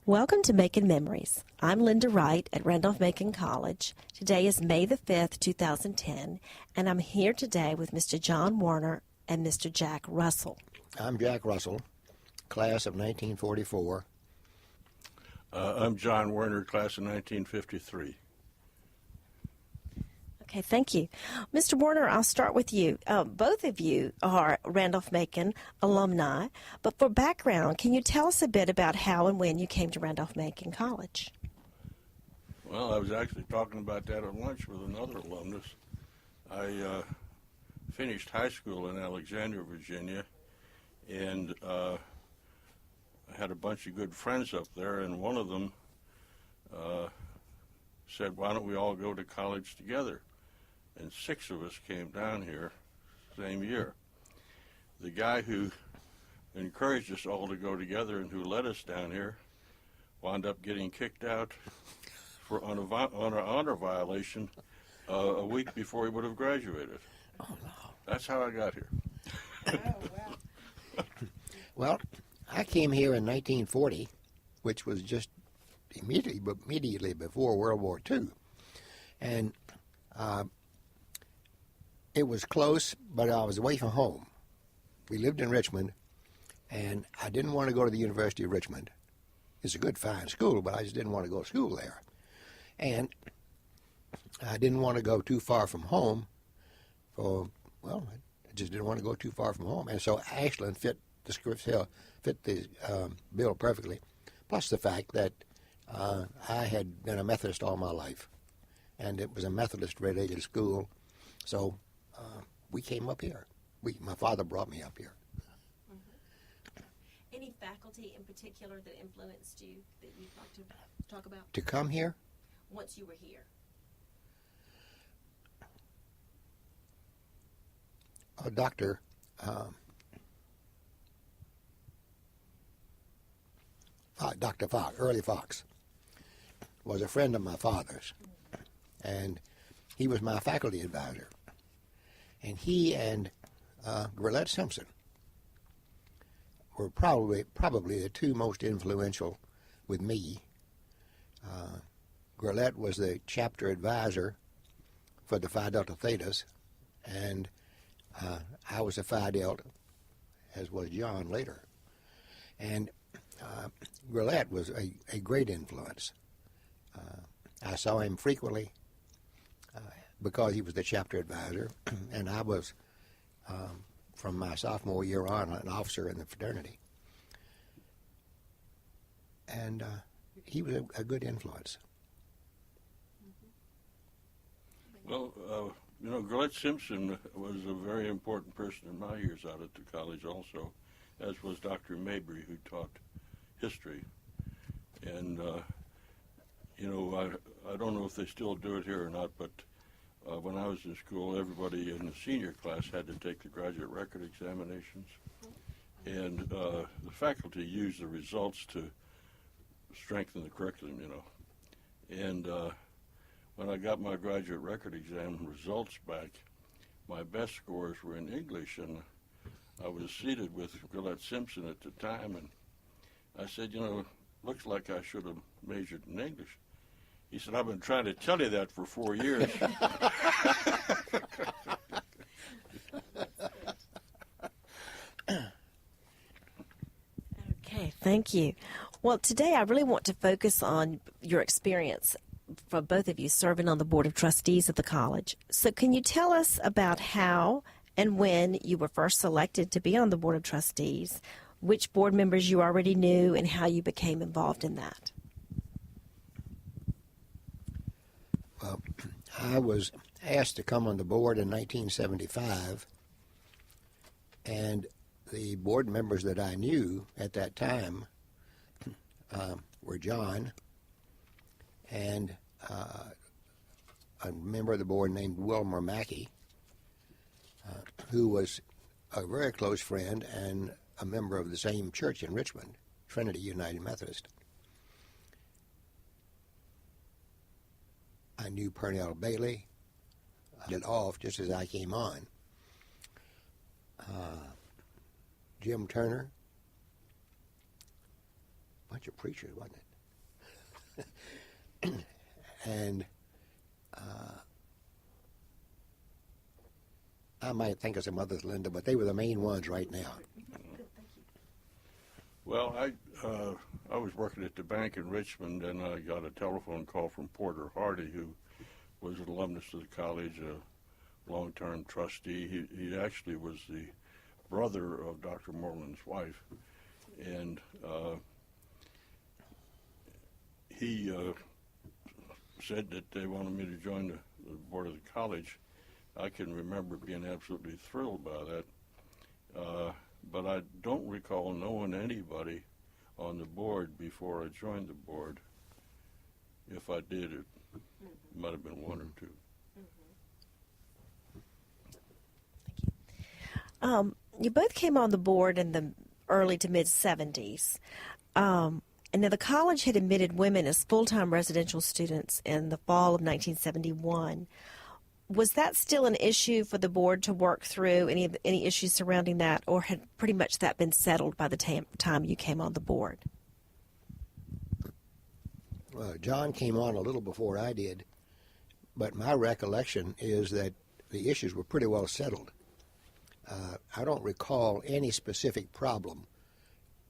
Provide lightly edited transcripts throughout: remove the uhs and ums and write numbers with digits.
Welcome to Making Memories. I'm Lynda Wright at Randolph-Macon College. Today is May the 5th, 2010, and I'm here today with Mr. John Werner and Mr. Jack Russell. I'm Jack Russell, class of 1944. I'm John Werner, class of 1953. Okay, thank you. Mr. Werner, I'll start with you. Both of you are Randolph-Macon alumni, but for background, can you tell us a bit about how and when you came to Randolph-Macon College? Well, I was actually talking about that at lunch with another alumnus. I finished high school in Alexandria, Virginia, and I had a bunch of good friends up there, and one of them said, why don't we all go to college together? And 6 of us came down here same year. The guy who encouraged us all to go together and who led us down here wound up getting kicked out on an honor violation a week before he would have graduated. Oh, no. That's how I got here. Oh, wow. Well, I came here in 1940, which was just immediately before World War II. And it was close, but I was away from home. We lived in Richmond, and I didn't want to go to the University of Richmond. It's a good, fine school, but I just didn't want to go to school there. And I didn't want to go too far from home. I just didn't want to go too far from home. And so Ashland fit the bill perfectly, plus the fact that I had been a Methodist all my life, and it was a Methodist-related school, so we came up here. My father brought me up here. Mm-hmm. Any faculty in particular that influenced you that you'd like to talk about? To come here? Once you were here. Dr. Fox, Early Fox, was a friend of my father's, and he was my faculty advisor. And he and Grillette Simpson were probably the two most influential with me. Grillette was the chapter advisor for the Phi Delta Thetas, and I was a Phi Delta, as was John later. And Grillette was a great influence. I saw him frequently because he was the chapter advisor, and I was, from my sophomore year on, an officer in the fraternity. And he was a good influence. Well, Grillette Simpson was a very important person in my years out at the college also, as was Dr. Mabry, who taught history. And, I don't know if they still do it here or not, but when I was in school, everybody in the senior class had to take the graduate record examinations. And the faculty used the results to strengthen the curriculum, And when I got my graduate record exam results back, my best scores were in English, and I was seated with Grillette Simpson at the time, and I said, looks like I should have majored in English. He said, I've been trying to tell you that for 4 years. Okay, thank you. Well, today I really want to focus on your experience for both of you serving on the Board of Trustees of the college. So can you tell us about how and when you were first selected to be on the Board of Trustees, which board members you already knew, and how you became involved in that? Well, I was asked to come on the board in 1975, and the board members that I knew at that time were John and a member of the board named Wilmer Mackey, who was a very close friend and a member of the same church in Richmond, Trinity United Methodist. I knew Purnell Bailey. I did off just as I came on. Jim Turner. Bunch of preachers, wasn't it? And I might think of some others, Lynda, but they were the main ones right now. Well, I was working at the bank in Richmond, and I got a telephone call from Porter Hardy, who was an alumnus of the college, a long-term trustee. He actually was the brother of Dr. Moreland's wife, and he said that they wanted me to join the board of the college. I can remember being absolutely thrilled by that, but I don't recall knowing anybody on the board before I joined the board. If I did, it might have been one or two. You both came on the board in the early to mid 70s. And now the college had admitted women as full-time residential students in the fall of 1971. Was that still an issue for the board to work through, any issues surrounding that, or had pretty much that been settled by the time you came on the board? Well, John came on a little before I did, but my recollection is that the issues were pretty well settled. I don't recall any specific problem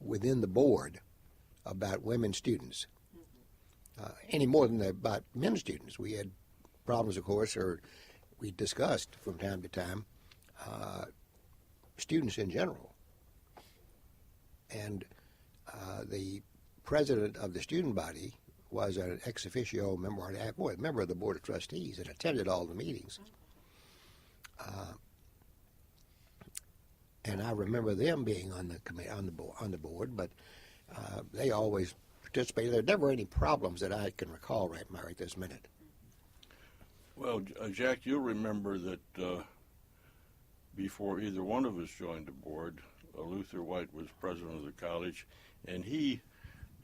within the board about women students, any more than about men students. We had problems, of course, or we discussed from time to time students in general. And the president of the student body was an ex officio member of the board of trustees and attended all the meetings. And I remember them being on the board, but they always participated. There were never any problems that I can recall right this minute. Well, Jack, you'll remember that before either one of us joined the board, Luther Wright was president of the college, and he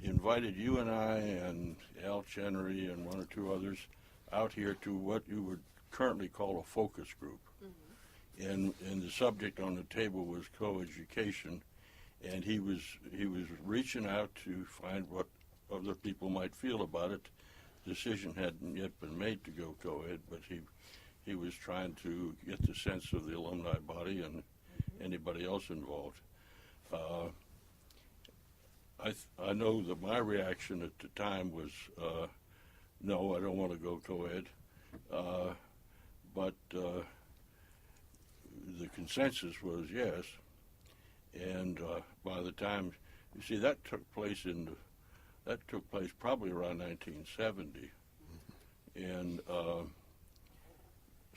invited you and I and Al Chenery and one or two others out here to what you would currently call a focus group. And the subject on the table was coeducation, and he was reaching out to find what other people might feel about it. Decision hadn't yet been made to go co-ed, but he was trying to get the sense of the alumni body and anybody else involved. I know that my reaction at the time was, no, I don't want to go co-ed, but the consensus was yes, and by the time, you see, that took place probably around 1970, and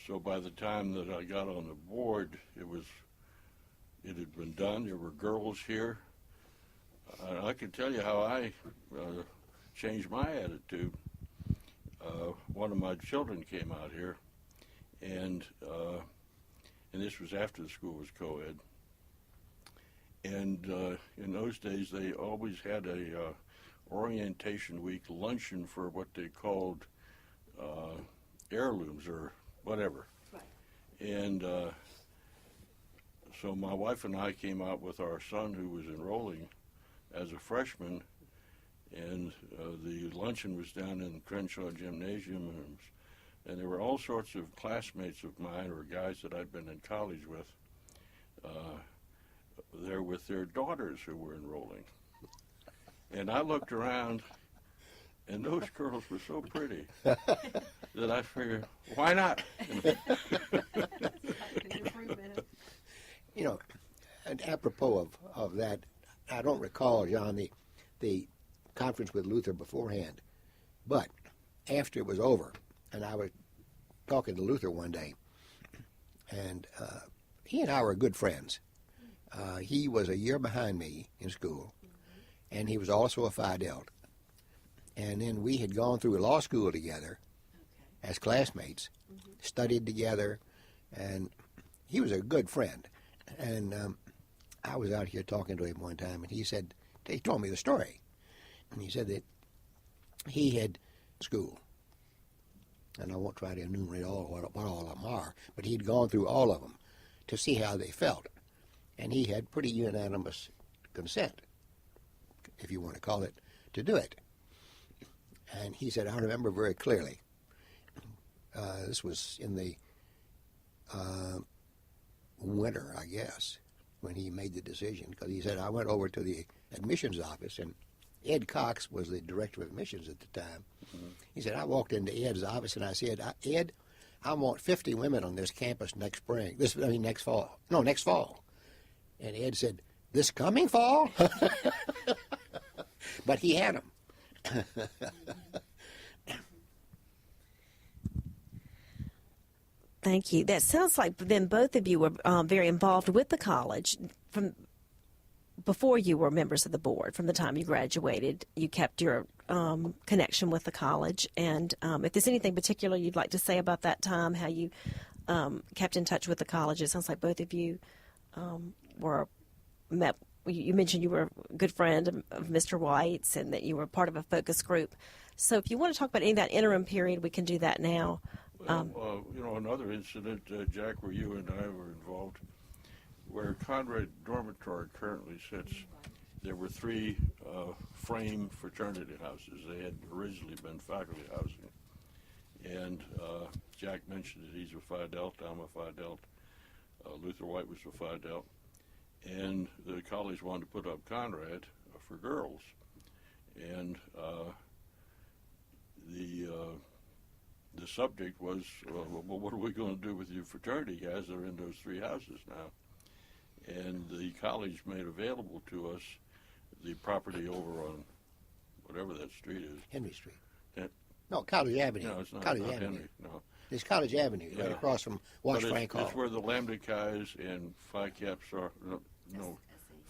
so by the time that I got on the board, it had been done. There were girls here. I can tell you how I changed my attitude. One of my children came out here, and this was after the school was co-ed. And in those days, they always had a orientation week luncheon for what they called heirlooms or whatever. Right. And so my wife and I came out with our son, who was enrolling as a freshman, and the luncheon was down in Crenshaw Gymnasium, and there were all sorts of classmates of mine or guys that I'd been in college with there with their daughters who were enrolling. And I looked around, and those girls were so pretty that I figured, why not? You know, and apropos of that, I don't recall, John, the conference with Luther beforehand, but after it was over, and I was talking to Luther one day, and he and I were good friends. He was a year behind me in school, and he was also a Phi Delta. And then we had gone through law school together as classmates, studied together, and he was a good friend. And I was out here talking to him one time, and he told me the story. And he said that he had school, and I won't try to enumerate what all of them are, but he'd gone through all of them to see how they felt. And he had pretty unanimous consent, if you want to call it, to do it. And he said, I remember very clearly. This was in the winter, I guess, when he made the decision, because he said, I went over to the admissions office, and Ed Cox was the director of admissions at the time. Mm-hmm. He said, I walked into Ed's office and I said, Ed, I want 50 women on this campus next fall. No, next fall. And Ed said, this coming fall? But he had them. Thank you. That sounds like then both of you were very involved with the college from before you were members of the board. From the time you graduated, you kept your connection with the college. And if there's anything particular you'd like to say about that time, how you kept in touch with the college, it sounds like both of you were met. You mentioned you were a good friend of Mr. Wright's and that you were part of a focus group. So if you want to talk about any of that interim period, we can do that now. Another incident, Jack, where you and I were involved, where Conrad Dormitory currently sits, there were 3 frame fraternity houses. They had originally been faculty housing. And Jack mentioned that he's a Phi Delta, I'm a Phi Delta. Luther White was a Phi Delta. And the college wanted to put up Conrad for girls. And the subject was, well, what are we going to do with your fraternity guys that are in those 3 houses now? And the college made available to us the property over on whatever that street is. Henry Street. No, College Avenue. No, it's not College Avenue. Henry, no. It's College Avenue, right across from Wash Frank Hall. It's where the Lambda Chi's and Phi Caps are. No,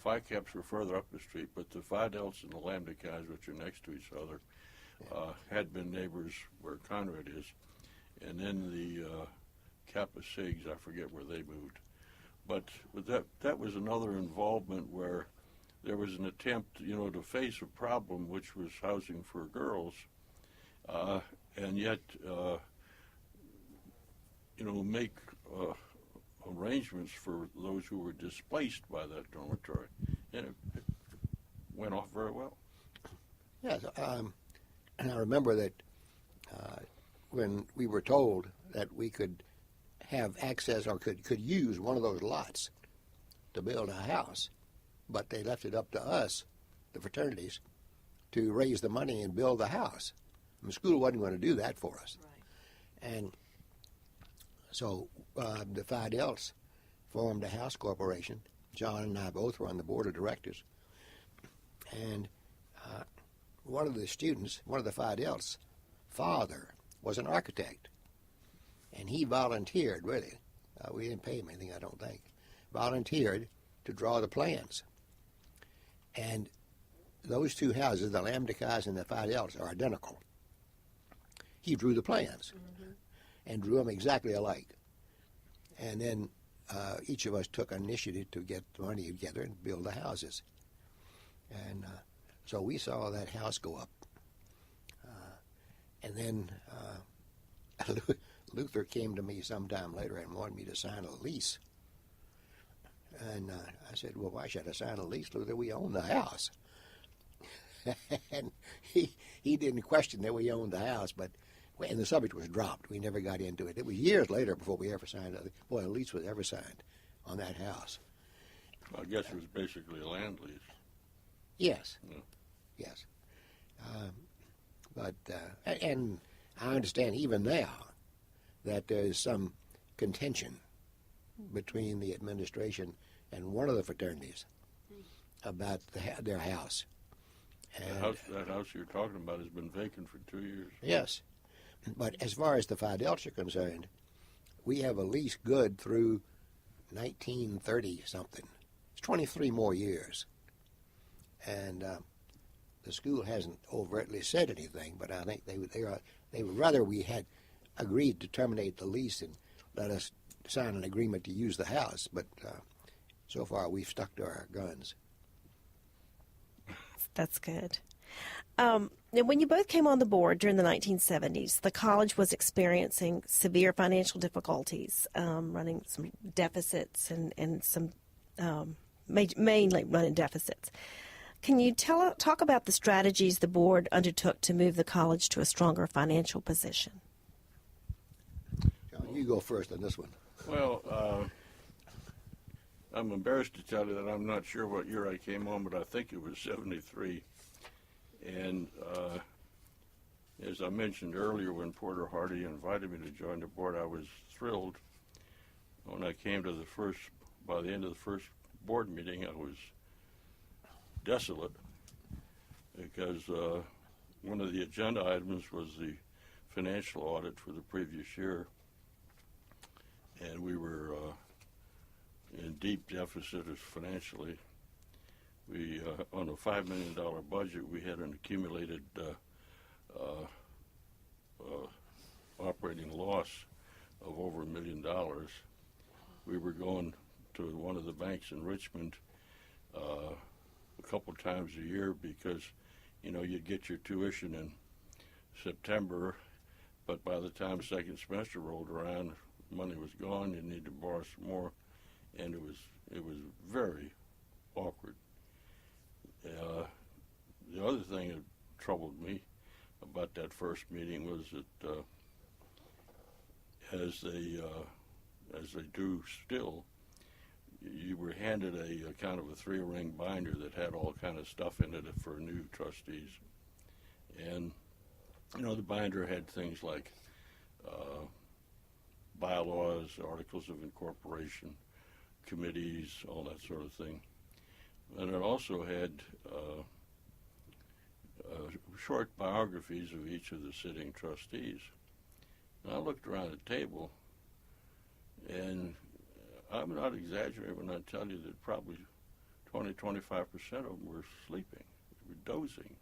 Phi Caps are further up the street, but the Phi Deltas and the Lambda Chi's, which are next to each other, had been neighbors where Conrad is. And then the Kappa Sigs, I forget where they moved. But that was another involvement where there was an attempt, to face a problem, which was housing for girls, and yet, make arrangements for those who were displaced by that dormitory. And it went off very well. Yes, and I remember that when we were told that we could have access or could use one of those lots to build a house, but they left it up to us, the fraternities, to raise the money and build the house. The school wasn't going to do that for us. Right. And so the Phi Deltas formed a house corporation. John and I both were on the board of directors. And one of the students, one of the Phi Deltas' father, was an architect. And he volunteered, really. We didn't pay him anything, I don't think. Volunteered to draw the plans. And those 2 houses, the Lambda Chi's and the Phi Deltas, are identical. He drew the plans and drew them exactly alike. And then each of us took initiative to get the money together and build the houses. And so we saw that house go up. And then Luther came to me sometime later and wanted me to sign a lease. And I said, well, why should I sign a lease, Luther? We own the house. And he didn't question that we owned the house, and the subject was dropped. We never got into it. It was years later before we ever signed a lease was ever signed on that house. I guess it was basically a land lease. Yes. Yeah. Yes. And I understand even now that there's some contention between the administration and one of the fraternities about their house. And that house you're talking about has been vacant for 2 years. Yes. But as far as the Phi Deltas are concerned, we have a lease good through 1930-something. It's 23 more years. And the school hasn't overtly said anything, but I think they would rather we had agreed to terminate the lease and let us sign an agreement to use the house. But so far we've stuck to our guns. That's good. Now, when you both came on the board during the 1970s, the college was experiencing severe financial difficulties, running some deficits and some mainly running deficits. Can you talk about the strategies the board undertook to move the college to a stronger financial position? John, you go first on this one. Well, I'm embarrassed to tell you that I'm not sure what year I came on, but I think it was 73. And as I mentioned earlier, when Porter Hardy invited me to join the board, I was thrilled. When I came to by the end of the first board meeting, I was desolate because one of the agenda items was the financial audit for the previous year, and we were in deep deficit financially. We on a $5 million budget, we had an accumulated operating loss of over $1 million. We were going to one of the banks in Richmond a couple times a year because, you'd get your tuition in September, but by the time second semester rolled around, money was gone. You need to borrow some more, and it was very awkward. The other thing that troubled me about that first meeting was that as they do still, you were handed a kind of a 3-ring binder that had all kind of stuff in it for new trustees. And, the binder had things like bylaws, articles of incorporation, committees, all that sort of thing. And it also had short biographies of each of the sitting trustees. And I looked around the table, and I'm not exaggerating when I tell you that probably 20-25% of them were sleeping, were dozing.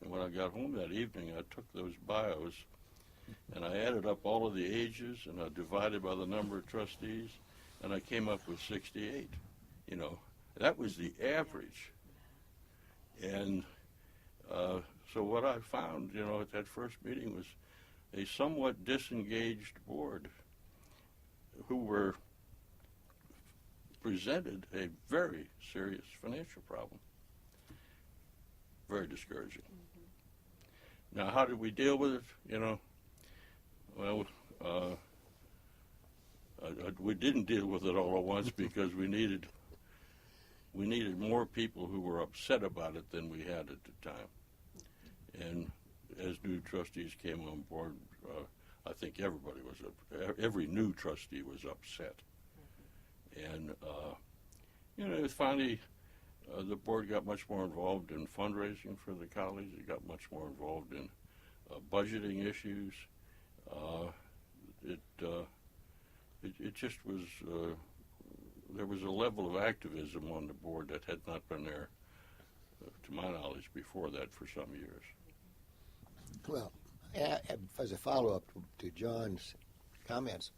And when I got home that evening, I took those bios and I added up all of the ages and I divided by the number of trustees, and I came up with 68. That was the average. And so what I found, at that first meeting was a somewhat disengaged board who were presented a very serious financial problem. Very discouraging. Mm-hmm. Now, how did we deal with it? Well, we didn't deal with it all at once because we needed more people who were upset about it than we had at the time. And as new trustees came on board, I think every new trustee was upset. And, finally, the board got much more involved in fundraising for the college. It got much more involved in budgeting issues. It just was, there was a level of activism on the board that had not been there, to my knowledge, before that for some years. Well, as a follow-up to John's comments,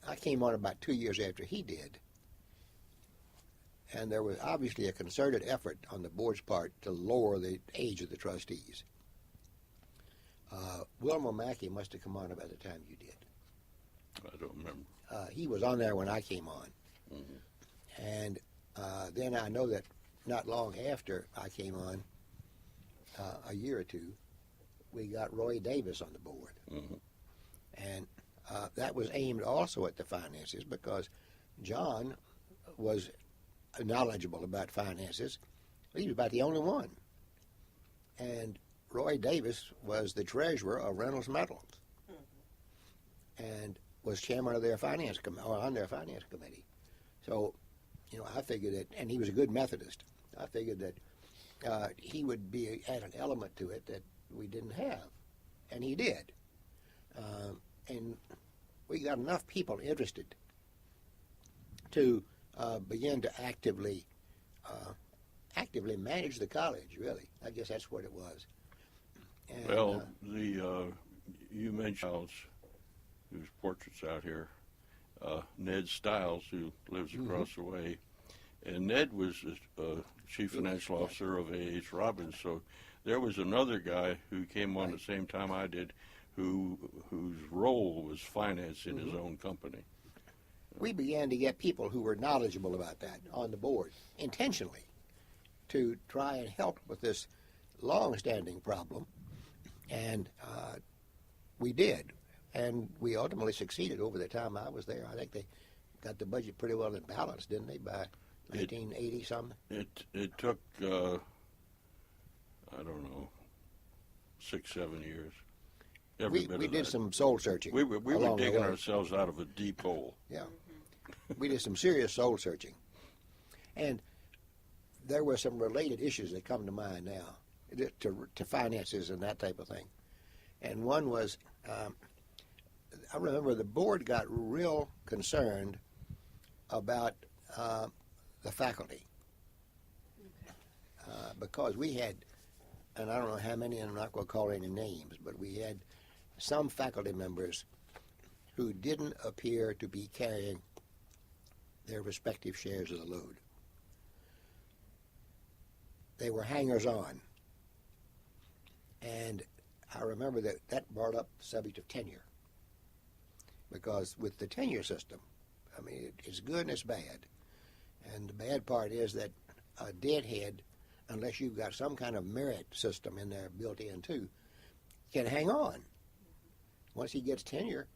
I came on about 2 years after he did, and there was obviously a concerted effort on the board's part to lower the age of the trustees. Wilmer Mackey must have come on about the time you did. I don't remember. He was on there when I came on. Mm-hmm. And then I know that not long after I came on, a year or two, we got Roy Davis on the board. Mm-hmm. And that was aimed also at the finances because John was knowledgeable about finances. He was about the only one. And Roy Davis was the treasurer of Randolph-Macon and was chairman of their finance on their finance committee. So, I figured that, and he was a good Methodist. I figured that he would add an element to it that we didn't have, and he did. And we got enough people interested to begin to actively manage the college, really. I guess that's what it was. And, well, you mentioned Stiles, whose portrait's out here, Ned Stiles, who lives across the way. And Ned was chief financial officer of A.H. Robbins, so there was another guy who came on the same time I did, whose role was finance in his own company. we began to get people who were knowledgeable about that on the board intentionally to try and help with this long-standing problem, and we did, and we ultimately succeeded over the time I was there. I think they got the budget pretty well in balance, didn't they, by 1980 something? It took I don't know 6-7 years. We did some soul searching. We were digging ourselves out of a deep hole. Yeah, we did some serious soul searching, and there were some related issues that come to mind now to finances and that type of thing. And one was, I remember the board got real concerned about the faculty because we had, and I don't know how many, and I'm not going to call any names, but we had some faculty members who didn't appear to be carrying their respective shares of the load. They were hangers-on. And I remember that brought up the subject of tenure. Because with the tenure system, I mean, it's good and it's bad. And the bad part is that a deadhead, unless you've got some kind of merit system in there built in too, can hang on. Once he gets tenure,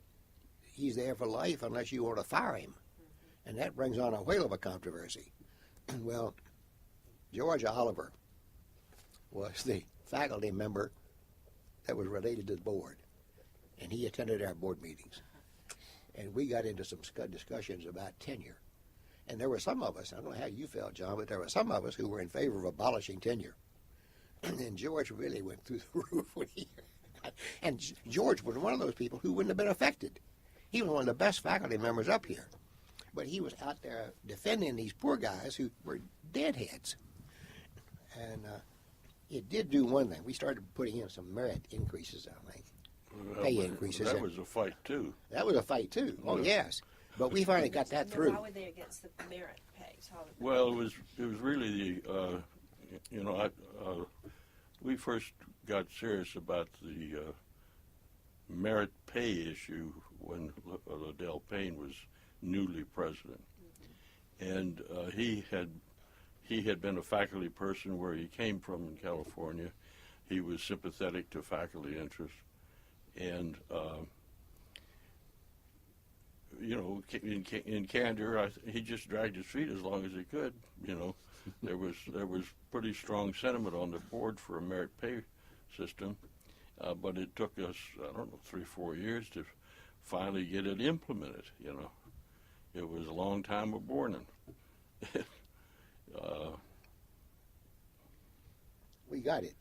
he's there for life unless you want to fire him. And that brings on a whale of a controversy. Well, George Oliver was the faculty member that was related to the board, and he attended our board meetings. And we got into some discussions about tenure. And there were some of us, I don't know how you felt, John, but there were some of us who were in favor of abolishing tenure. And George really went through the roof when he... And George was one of those people who wouldn't have been affected. He was one of the best faculty members up here. But he was out there defending these poor guys who were deadheads. And it did do one thing. We started putting in some merit increases, I think. Pay increases. That was a fight, too. That was a fight, too. Oh, yes. But we finally got that through. Why were they against the merit pay? Well, it was really the, we first got serious about the merit pay issue when Liddell Payne was newly president. And he had been a faculty person where he came from in California. He was sympathetic to faculty interests. And, in candor, he just dragged his feet as long as he could. There was pretty strong sentiment on the board for a merit pay system, but it took us, 3-4 years to finally get it implemented. It was a long time of mourning. We got it.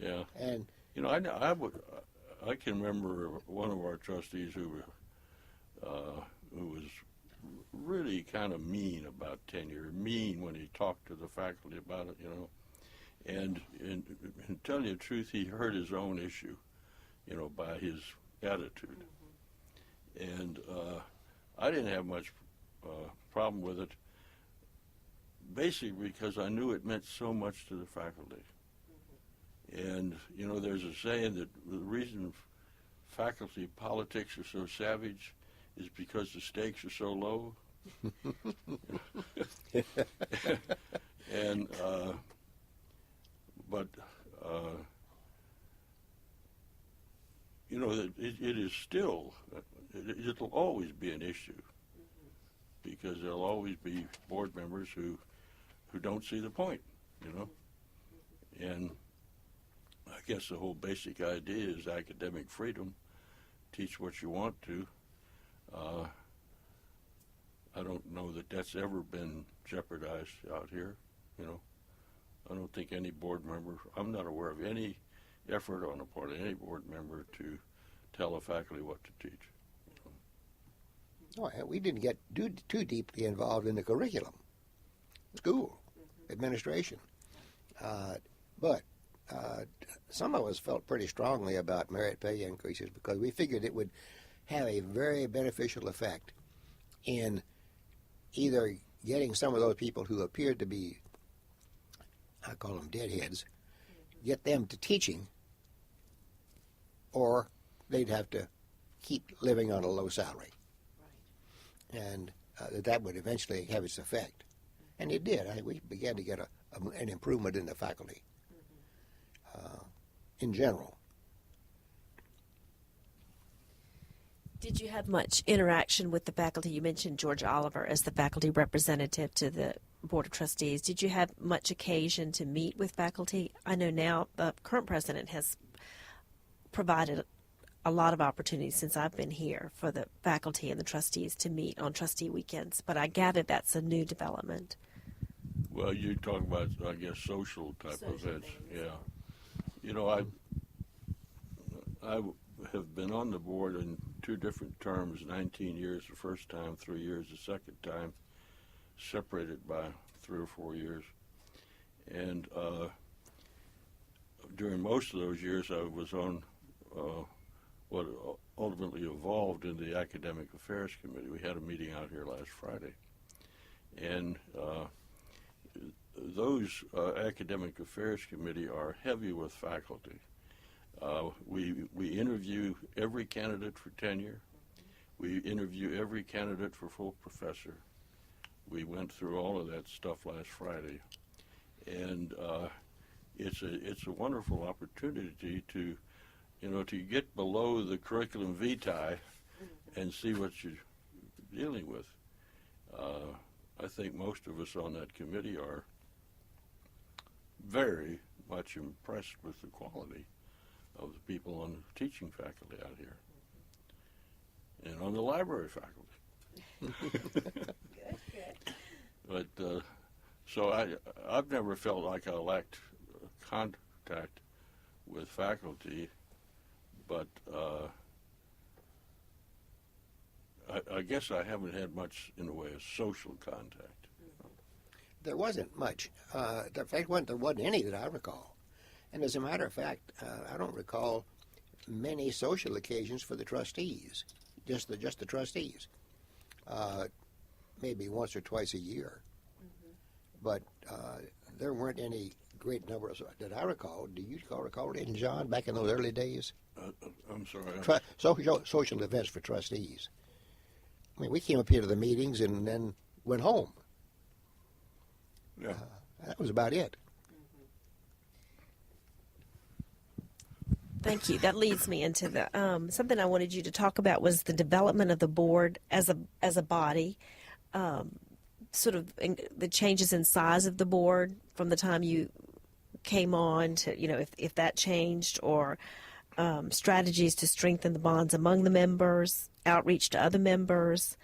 Yeah. And I can remember one of our trustees who was really kind of mean about tenure, mean when he talked to the faculty about it, And tell you the truth, he hurt his own issue, by his attitude. And I didn't have much problem with it, basically because I knew it meant so much to the faculty. And, there's a saying that the reason faculty politics are so savage is because the stakes are so low. And, it is still, it'll always be an issue because there'll always be board members who don't see the point, And I guess the whole basic idea is academic freedom. Teach what you want to. I don't know that that's ever been jeopardized out here, I don't think any board member, I'm not aware of any effort on the part of any board member to tell a faculty what to teach. Oh, we didn't get too deeply involved in the curriculum, school, administration. But some of us felt pretty strongly about merit pay increases because we figured it would have a very beneficial effect in either getting some of those people who appeared to be, I call them deadheads, get them to teaching, or they'd have to keep living on a low salary. and that would eventually have its effect. And it did. We began to get an improvement in the faculty in general. Did you have much interaction with the faculty? You mentioned George Oliver as the faculty representative to the Board of Trustees. Did you have much occasion to meet with faculty? I know now the current president has provided a lot of opportunities since I've been here for the faculty and the trustees to meet on trustee weekends, but I gather that's a new development. Well, you talk about, I guess, social type events. Yeah. You know, I have been on the board in 2 different terms, 19 years the first time, 3 years the second time, separated by 3 or 4 years. And during most of those years, I was on what ultimately evolved in the Academic Affairs Committee. We had a meeting out here last Friday. And those Academic Affairs Committee are heavy with faculty. We interview every candidate for tenure. We interview every candidate for full professor. We went through all of that stuff last Friday. And it's a wonderful opportunity to get below the curriculum vitae and see what you're dealing with. I think most of us on that committee are very much impressed with the quality of the people on the teaching faculty out here and on the library faculty. But so I've never felt like I lacked contact with faculty, but I guess I haven't had much in the way of social contact. There wasn't much. In fact, there wasn't any that I recall. And as a matter of fact, I don't recall many social occasions for the trustees, just the trustees. Maybe once or twice a year. But there weren't any great numbers that I recall. Do you recall it, John, back in those early days? I'm sorry. Social events for trustees. I mean, we came up here to the meetings and then went home. Yeah. That was about it. Thank you. That leads me into the something I wanted you to talk about was the development of the board as a body, sort of the changes in size of the board from the time you came on to, if that changed, or strategies to strengthen the bonds among the members, outreach to other members,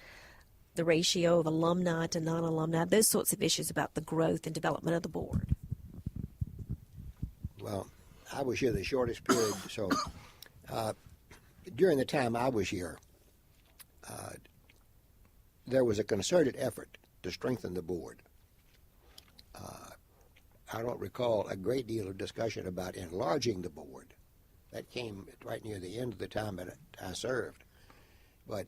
the ratio of alumni to non-alumni, those sorts of issues about the growth and development of the board. Well, I was here the shortest period, so during the time I was here, there was a concerted effort to strengthen the board. I don't recall a great deal of discussion about enlarging the board. That came right near the end of the time that I served. But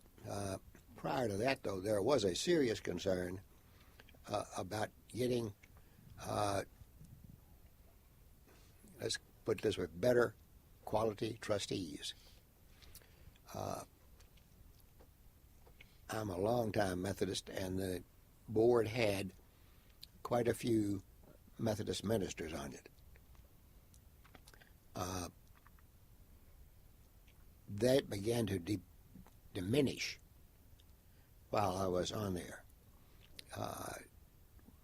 prior to that, though, there was a serious concern about getting, let's put it this way, better quality trustees. I'm a longtime Methodist, and the board had quite a few Methodist ministers on it. That began to diminish while I was on there.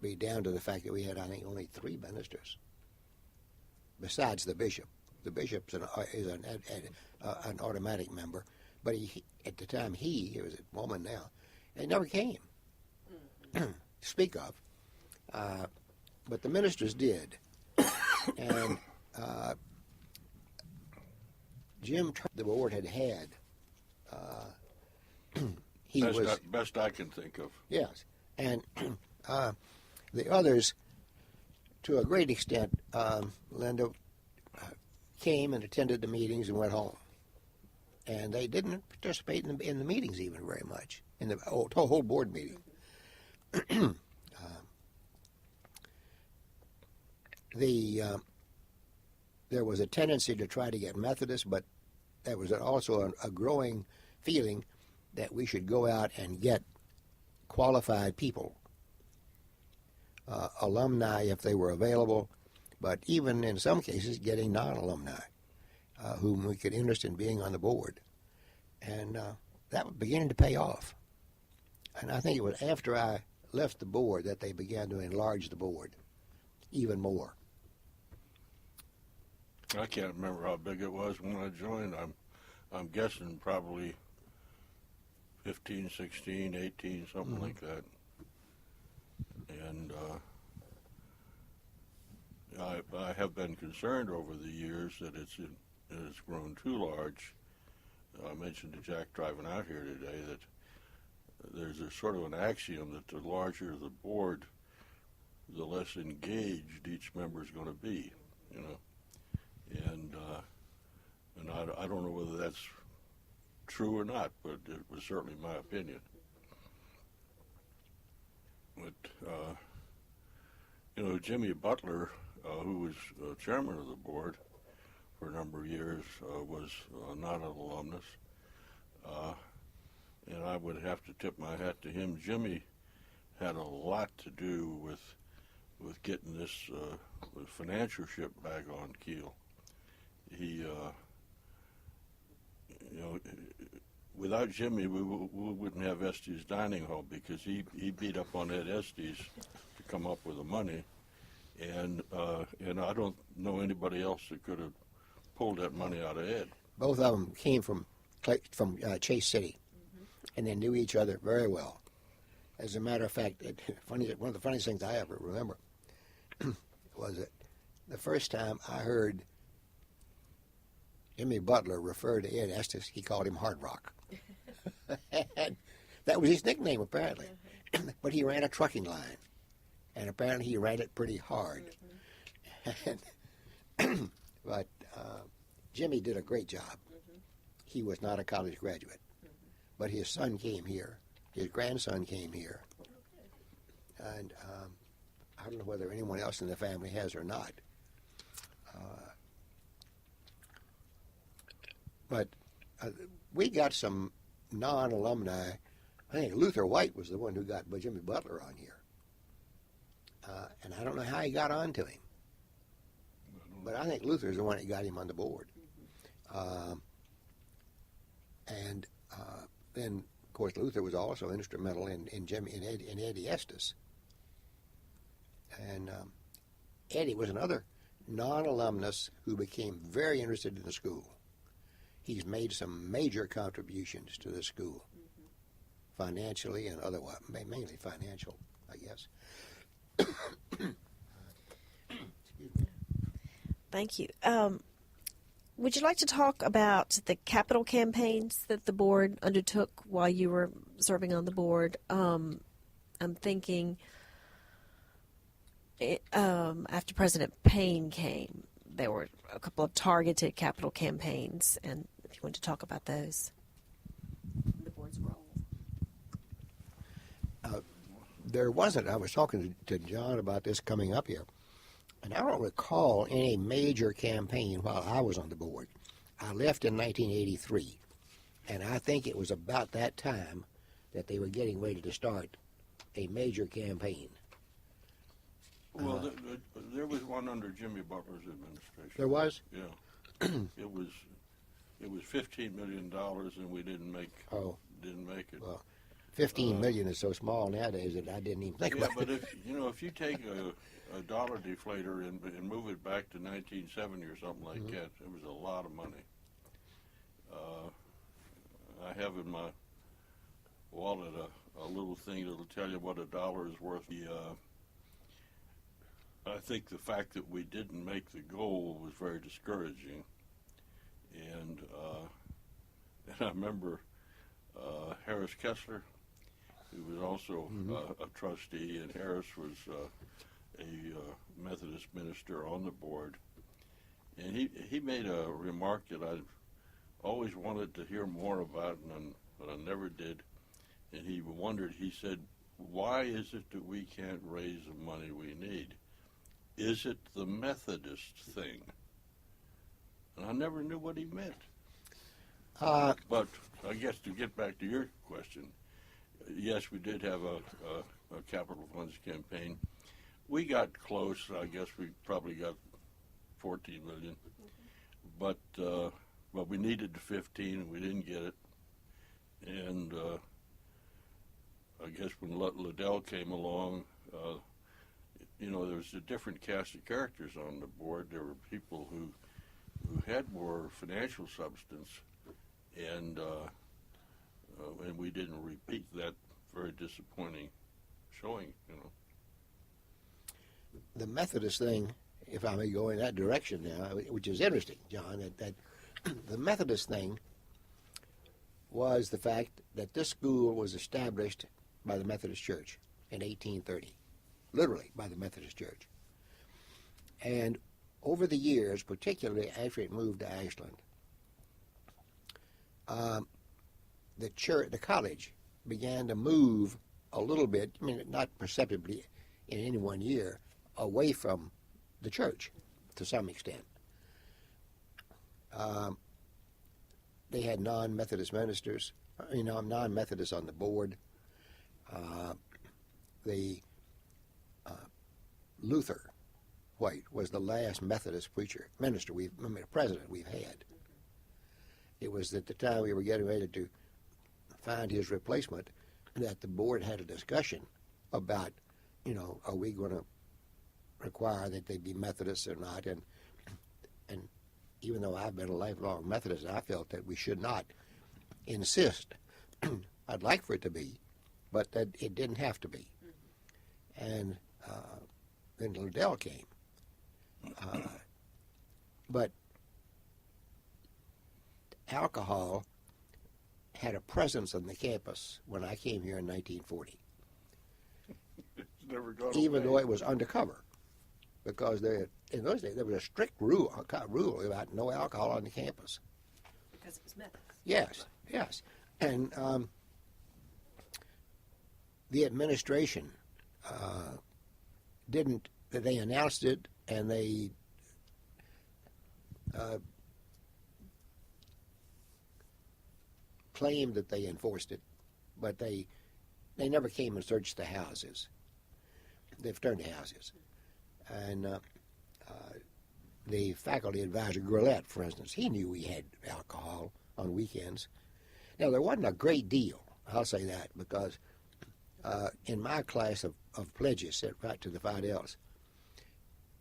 Be down to the fact that we had, I think, only 3 ministers, besides the bishop. The bishop is an automatic member, but at the time he was a woman now, and he never came to speak of. But the ministers did. And Jim, the board had he was best I can think of. Yes, and the others, to a great extent, Lynda came and attended the meetings and went home, and they didn't participate in the meetings even very much, in the whole board meeting. There was a tendency to try to get Methodists, but there was also a growing feeling that we should go out and get qualified people, alumni if they were available, but even in some cases getting non-alumni whom we could interest in being on the board. And that was beginning to pay off. And I think it was after I left the board that they began to enlarge the board even more. I can't remember how big it was when I joined. I'm guessing probably 15, 16, 18, something like that. And I have been concerned over the years that it's grown too large. I mentioned to Jack driving out here today that there's a sort of an axiom that the larger the board, the less engaged each member is going to be, you know. And I don't know whether that's true or not, but it was certainly my opinion. But you know, Jimmy Butler, who was chairman of the board for a number of years, was not an alumnus, and I would have to tip my hat to him. Jimmy had a lot to do with getting this financial ship back on keel. He, you know, without Jimmy, we wouldn't have Estes Dining Hall, because he beat up on Ed Estes to come up with the money, and I don't know anybody else that could have pulled that money out of Ed. Both of them came from Chase City, and they knew each other very well. As a matter of fact, one of the funniest things I ever remember was that the first time I heard Jimmy Butler refer to Ed Estes, he called him Hard Rock. And that was his nickname, apparently. But he ran a trucking line, and apparently he ran it pretty hard. But Jimmy did a great job. He was not a college graduate, but his son came here. His grandson came here. And I don't know whether anyone else in the family has or not. But we got some non-alumni. I think Luther White was the one who got Jimmy Butler on here. And I don't know how he got on to him. But I think Luther's the one that got him on the board. And then, of course, Luther was also instrumental in Eddie Estes. And Eddie was another non-alumnus who became very interested in the school. He's made some major contributions to the school, financially and otherwise, mainly financial, I guess. Thank you. Would you like to talk about the capital campaigns that the board undertook while you were serving on the board? I'm thinking after President Payne came, there were a couple of targeted capital campaigns, and if you want to talk about those. The board's role. There wasn't. I was talking to John about this coming up here, and I don't recall any major campaign while I was on the board. I left in 1983, and I think it was about that time that they were getting ready to start a major campaign. Well, there was one under Jimmy Butler's administration. There was? Yeah. It was $15 million, and we didn't make it. Well, $15 million is so small nowadays that I didn't even think about it. it. Yeah, but if you take a dollar deflator and move it back to 1970 or something like that, it was a lot of money. I have in my wallet a little thing that'll tell you what a dollar is worth. I think the fact that we didn't make the goal was very discouraging. And I remember Harris Kessler, who was also a trustee, and Harris was a Methodist minister on the board. And he made a remark that I always wanted to hear more about, but I never did. And he wondered, he said, why is it that we can't raise the money we need? Is it the Methodist thing? And I never knew what he meant. But I guess to get back to your question, yes, we did have a capital funds campaign. We got close. I guess we probably got 14 million, but we needed the 15, and we didn't get it. And I guess when Liddell came along, there was a different cast of characters on the board. There were people who had more financial substance, and we didn't repeat that very disappointing showing. The Methodist thing, if I may go in that direction now, which is interesting, John, that the Methodist thing was the fact that this school was established by the Methodist Church in 1830, literally by the Methodist Church. And over the years, particularly after it moved to Ashland, the college began to move a little bit, not perceptibly in any one year, away from the church to some extent. They had non-Methodist ministers, non-Methodists on the board. Luther White was the last Methodist president we've had. It was at the time we were getting ready to find his replacement that the board had a discussion about, are we going to require that they be Methodists or not? And even though I've been a lifelong Methodist, I felt that we should not insist. I'd like for it to be, but that it didn't have to be. And then Liddell came. But alcohol had a presence on the campus when I came here in 1940. It's never gone Even away. though it was undercover, because in those days there was a strict rule about no alcohol on the campus. Because it was Methodist. Yes. And the administration they announced it, and they claimed that they enforced it, but they never came and searched the houses. They've turned the houses. And the faculty advisor, Gurlette, for instance, he knew we had alcohol on weekends. Now, there wasn't a great deal, I'll say that, because in my class of pledges set right to the Fidels,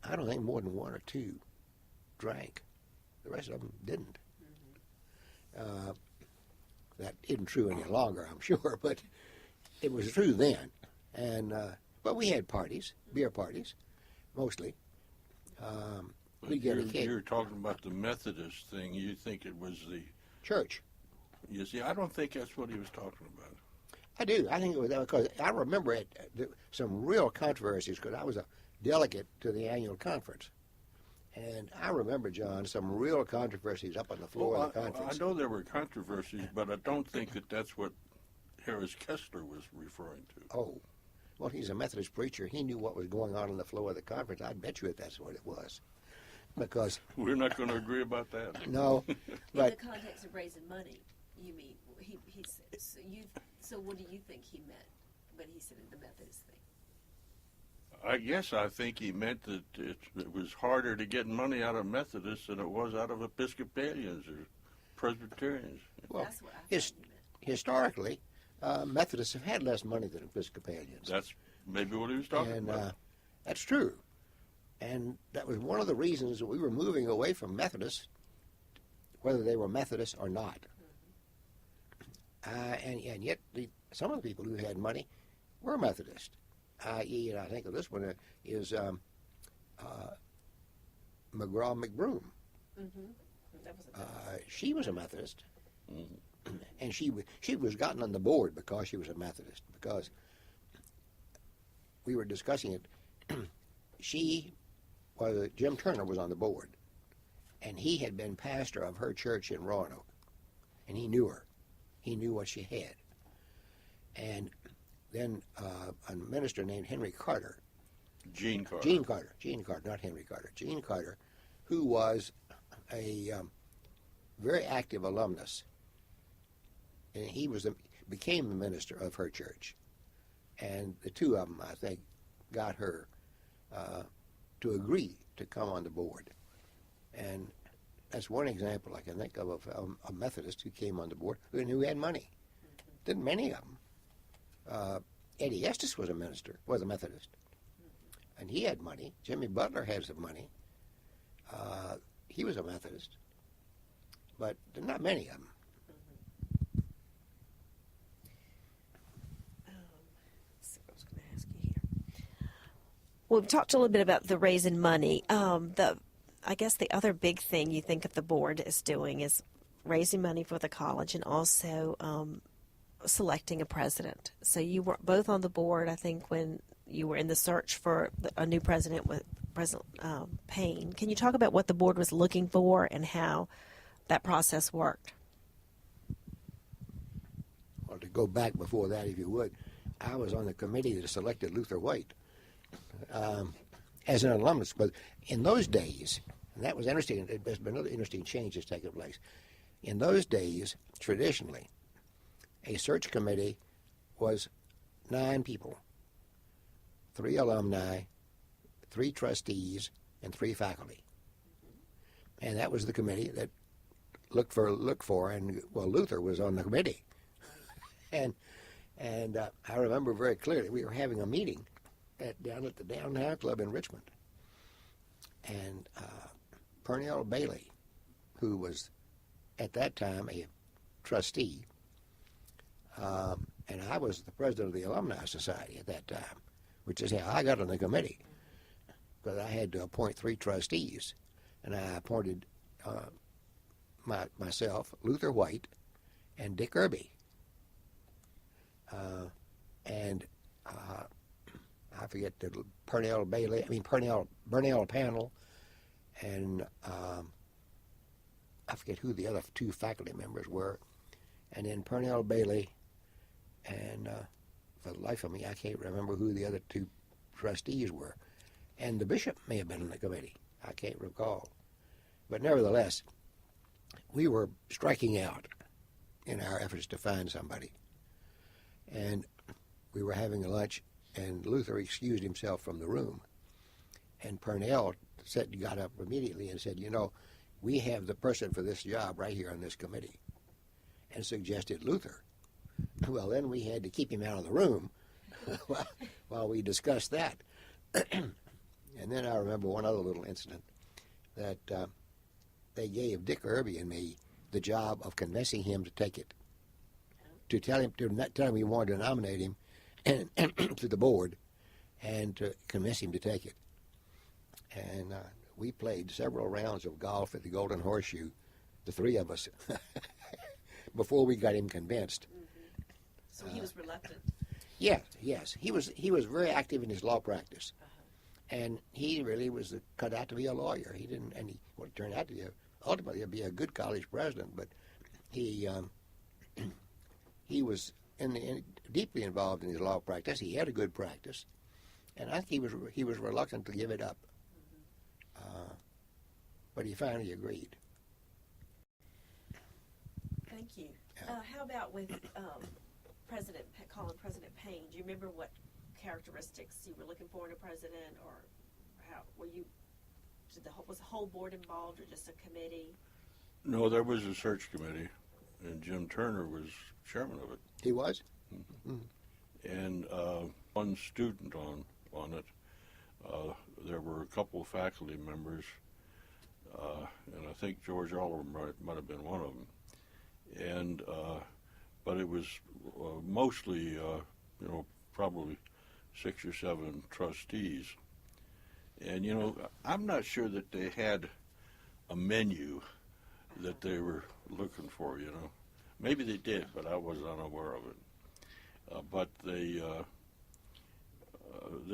I don't think more than one or two drank. The rest of them didn't. That isn't true any longer, I'm sure, but it was true then. And but we had parties, beer parties, mostly. You're talking about the Methodist thing. You think it was the church. You see, I don't think that's what he was talking about. I do. I think it was that because I remember some real controversies because I was a delegate to the annual conference. And I remember, John, some real controversies up on the floor of the conference. I know there were controversies, but I don't think that's what Harris Kessler was referring to. Oh, well, he's a Methodist preacher. He knew what was going on the floor of the conference. I bet you that's what it was. Because we're not going to agree about that. No, but in the context of raising money, you mean he said, so what do you think he meant when he said the Methodist thing? I think he meant that it was harder to get money out of Methodists than it was out of Episcopalians or Presbyterians. Well, That's what I thought he meant. Historically, Methodists have had less money than Episcopalians. That's maybe what he was talking about. That's true. And that was one of the reasons that we were moving away from Methodists, whether they were Methodists or not. And yet, some of the people who had money were Methodist. I.e., and I think of this one is McGraw-Macon. She was a Methodist, and she was gotten on the board because she was a Methodist. Because we were discussing it, Jim Turner was on the board, and he had been pastor of her church in Roanoke, and he knew her. He knew what she had. And then a minister named Henry Carter. Gene Carter, not Henry Carter. Gene Carter, who was a very active alumnus. And he was became the minister of her church. And the two of them, I think, got her to agree to come on the board. And that's one example I can think of a Methodist who came on the board and who had money. Didn't many of them. Eddie Estes was a minister, was a Methodist. And he had money. Jimmy Butler had some money. He was a Methodist. But not many of them. Well, we've talked a little bit about the raising money. I guess the other big thing you think of the board is doing is raising money for the college and also selecting a president. So you were both on the board, I think, when you were in the search for a new president with President Payne. Can you talk about what the board was looking for and how that process worked? Well, to go back before that, if you would, I was on the committee that selected Luther Wright as an alumnus. But in those days, and that was interesting, there's been another interesting change that's taken place. In those days, traditionally, a search committee was 9 people, 3 alumni, 3 trustees, and 3 faculty. And that was the committee that looked for, and well, Luther was on the committee. and I remember very clearly we were having a meeting down at the Downtown Club in Richmond. And Purnell Bailey, who was at that time a trustee, and I was the president of the Alumni Society at that time, which is how I got on the committee, because I had to appoint 3 trustees, and I appointed myself, Luther Wright, and Dick Irby. I forget the Burnell Panel, and I forget who the other 2 faculty members were, and then Purnell Bailey, and for the life of me, I can't remember who the other 2 trustees were. And the bishop may have been on the committee. I can't recall. But nevertheless, we were striking out in our efforts to find somebody. And we were having a lunch, and Luther excused himself from the room. And Purnell got up immediately and said, we have the person for this job right here on this committee, and suggested Luther. Well, then we had to keep him out of the room while we discussed that. And then I remember one other little incident, that they gave Dick Irby and me the job of convincing him to take it, to tell him we wanted to nominate him and to the board, and to convince him to take it. And we played several rounds of golf at the Golden Horseshoe, the 3 of us, before we got him convinced. So he was reluctant. Yes. He was very active in his law practice, and he really was cut out to be a lawyer. He didn't, and he turned out to be ultimately be a good college president. But he was deeply involved in his law practice. He had a good practice, and I think he was reluctant to give it up. But he finally agreed. Thank you. How about with calling President Payne? Do you remember what characteristics you were looking for in a president, or how was the whole board involved, or just a committee? No, there was a search committee, and Jim Turner was chairman of it. He was? Mm-hmm. And one student on it. There were a couple of faculty members, and I think George Oliver might have been one of them. And but it was mostly, probably 6 or 7 trustees. And I'm not sure that they had a menu that they were looking for. Maybe they did, but I was unaware of it. But they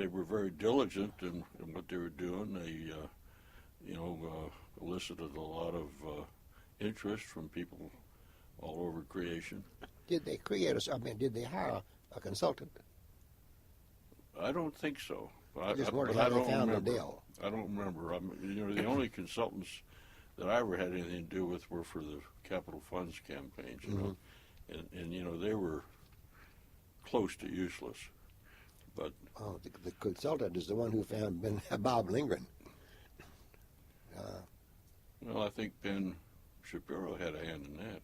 were very diligent in what they were doing. They, elicited a lot of interest from people all over creation. Did they did they hire a consultant? I don't think so. I just wondered how they found the deal. I don't remember. The only consultants that I ever had anything to do with were for the capital funds campaigns. And they were close to useless. But Oh, the consultant is the one who found Bob Lindgren. well, I think Ben Shapiro had a hand in that.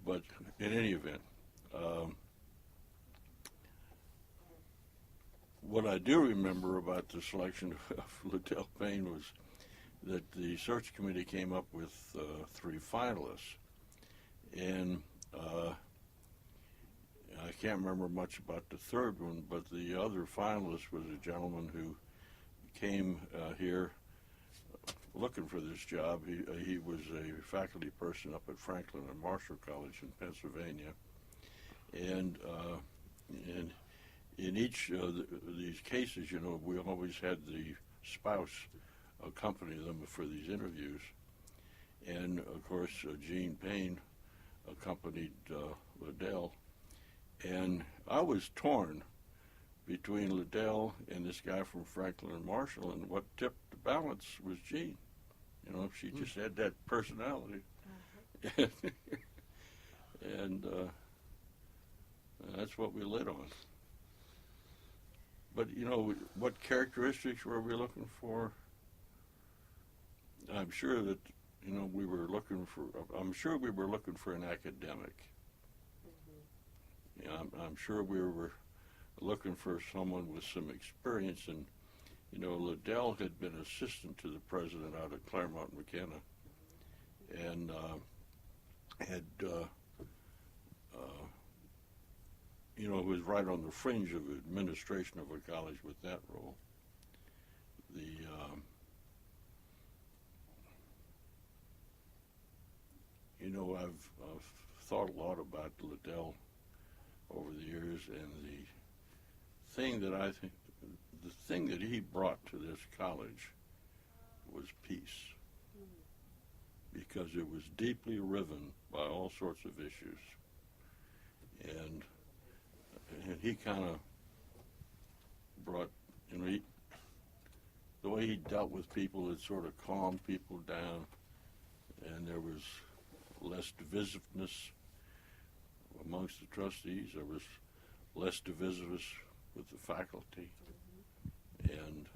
But in any event, what I do remember about the selection of Liddell Payne was that the search committee came up with 3 finalists, and I can't remember much about the third one, but the other finalist was a gentleman who came here looking for this job. He was a faculty person up at Franklin and Marshall College in Pennsylvania, and in each of these cases, you know, we always had the spouse accompany them for these interviews, and of course Gene Payne accompanied Liddell, and I was torn between Liddell and this guy from Franklin and Marshall, and what tipped the balance was Jean. You know, she just had that personality. And that's what we lit on. But, you know, what characteristics were we looking for? I'm sure that, you know, we were looking for an academic. You know, I'm sure we were looking for someone with some experience, and you know, Liddell had been assistant to the president out at Claremont-McKenna, and had you know, was right on the fringe of administration of a college with that role. You know, I've thought a lot about Liddell over the years, and the thing that he brought to this college was peace, because it was deeply riven by all sorts of issues, and he kind of brought, you know, the way he dealt with people, it sort of calmed people down, and there was less divisiveness amongst the trustees. There was less divisiveness with the faculty, and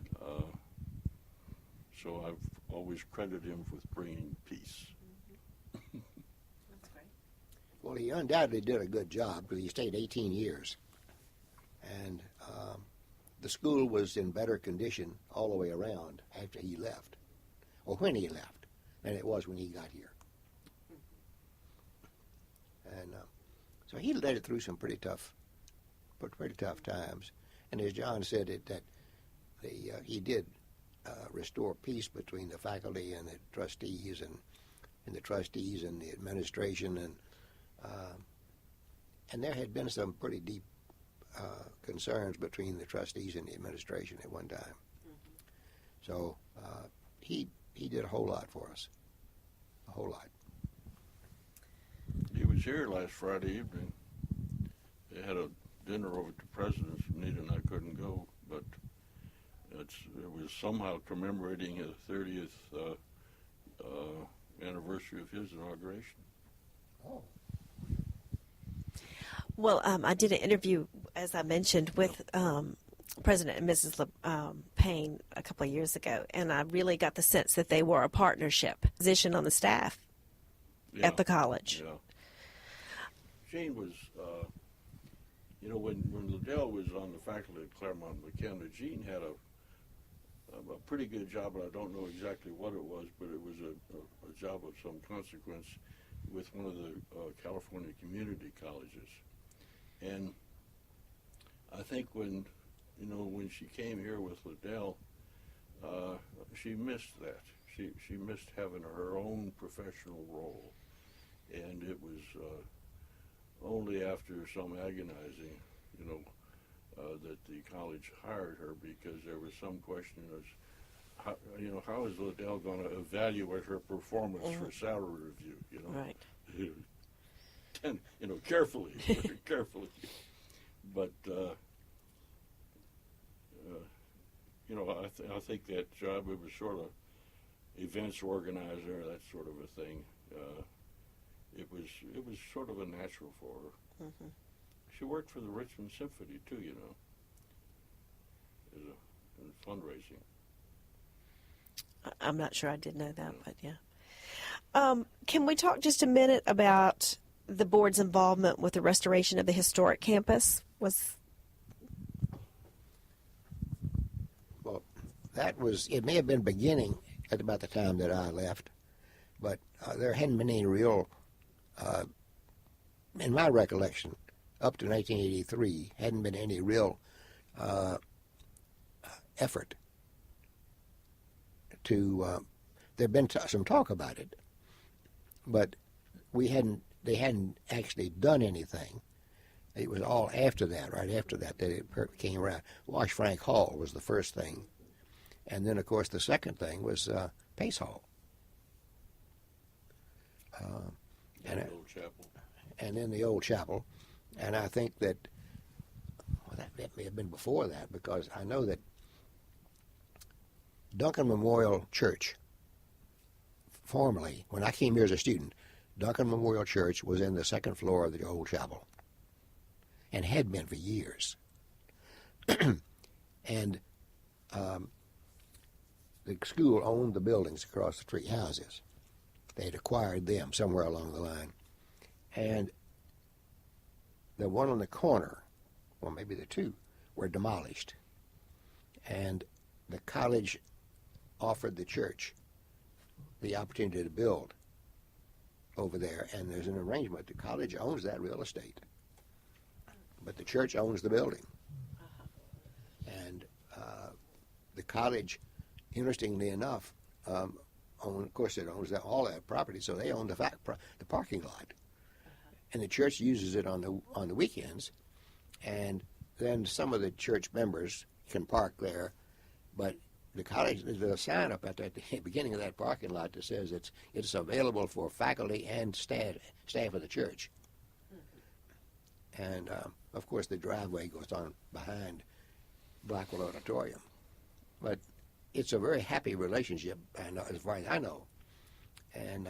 so I've always credited him with bringing peace. That's great. Well, he undoubtedly did a good job because he stayed 18 years. And the school was in better condition all the way around after he left, or when he left, than it was when he got here. And so he led it through some pretty tough times. And as John said, he did restore peace between the faculty and the trustees, and the trustees and the administration, and there had been some pretty deep concerns between the trustees and the administration at one time. So he did a whole lot for us, a whole lot. He was here last Friday evening. They had a dinner over at the President's. Nita and I couldn't go, but it was somehow commemorating his 30th anniversary of his inauguration. Oh. Well, I did an interview, as I mentioned, with President and Mrs. Payne a couple of years ago, and I really got the sense that they were a partnership position on the staff at the college. Yeah. Gene was, you know, when Liddell was on the faculty at Claremont-McKenna, Gene had a pretty good job, but I don't know exactly what it was, but it was a job of some consequence with one of the California community colleges. And I think when she came here with Liddell, she missed that. She missed having her own professional role. And it was only after some agonizing, that the college hired her, because there was some question as, how is Liddell going to evaluate her performance for salary review? Right. And, carefully, very carefully. But, I think that job, it was sort of events organizer, that sort of a thing. It was sort of a natural for her. She worked for the Richmond Symphony too, you know, in fundraising. I'm not sure I did know that, but yeah. Can we talk just a minute about the board's involvement with the restoration of the historic campus? Well, it may have been beginning at about the time that I left, but there hadn't been any real, in my recollection, up to 1983, hadn't been any real effort to, there'd been some talk about it, but they hadn't actually done anything. It was all after that, right after that it came around. Wash Frank Hall was the first thing. And then, of course, the second thing was Pace Hall. And the old chapel. And then the old chapel. And I think that, well, that may have been before that, because I know that Duncan Memorial Church, formerly, when I came here as a student, Duncan Memorial Church was in the second floor of the old chapel, and had been for years. And the school owned the buildings across the three houses. They had acquired them somewhere along the line. And the one on the corner, or maybe the two, were demolished. And the college offered the church the opportunity to build over there, and there's an arrangement. The college owns that real estate, but the church owns the building. And the college, interestingly enough, of course it owns all that property, so they own the parking lot. And the church uses it on the weekends, and then some of the church members can park there, but the college, there's a sign up at the beginning of that parking lot that says it's available for faculty and staff of the church. And of course the driveway goes on behind Blackwell Auditorium. But it's a very happy relationship, as far as I know. And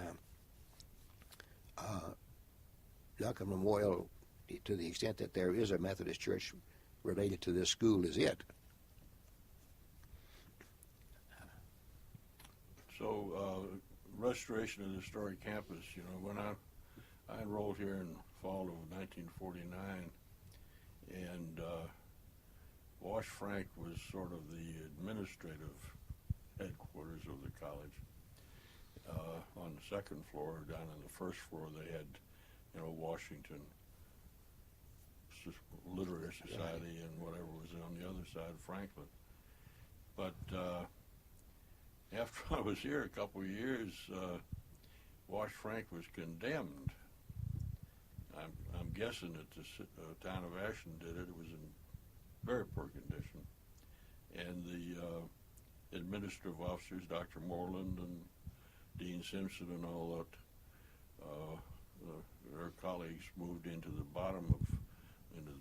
Duncan Memorial, to the extent that there is a Methodist church related to this school, is it. So, restoration of the historic campus, you know, when I enrolled here in fall of 1949, and Wash Frank was sort of the administrative headquarters of the college. On the second floor, down on the first floor, they had, you know, Washington Literary Society and whatever was on the other side of Franklin. But after I was here a couple of years, Wash Frank was condemned. I'm guessing that the town of Ashland did it. It was in very poor condition. And the administrative officers, Dr. Moreland and Dean Simpson and all that, their colleagues moved into the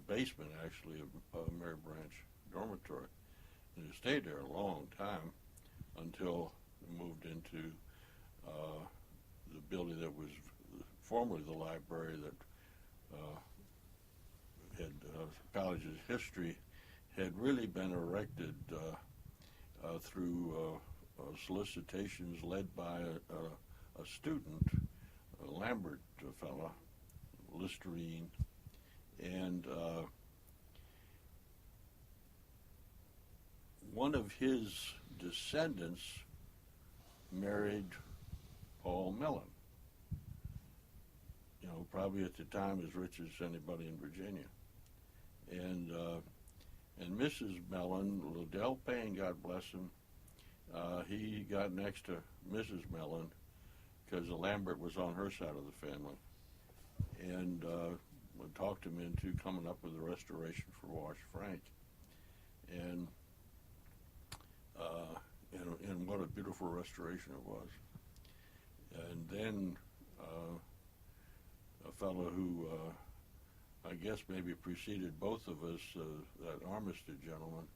basement, actually, of Mary Branch Dormitory. And they stayed there a long time until they moved into the building that was formerly the library that had college's history had really been erected through solicitations led by a student, a Lambert fella, Listerine, and one of his descendants married Paul Mellon. You know, probably at the time as rich as anybody in Virginia. And Mrs. Mellon, Liddell Payne, God bless him, he got next to Mrs. Mellon because Lambert was on her side of the family. And talked him into coming up with a restoration for Wash Frank. And what a beautiful restoration it was. And then a fellow who I guess maybe preceded both of us, that Armistead gentleman,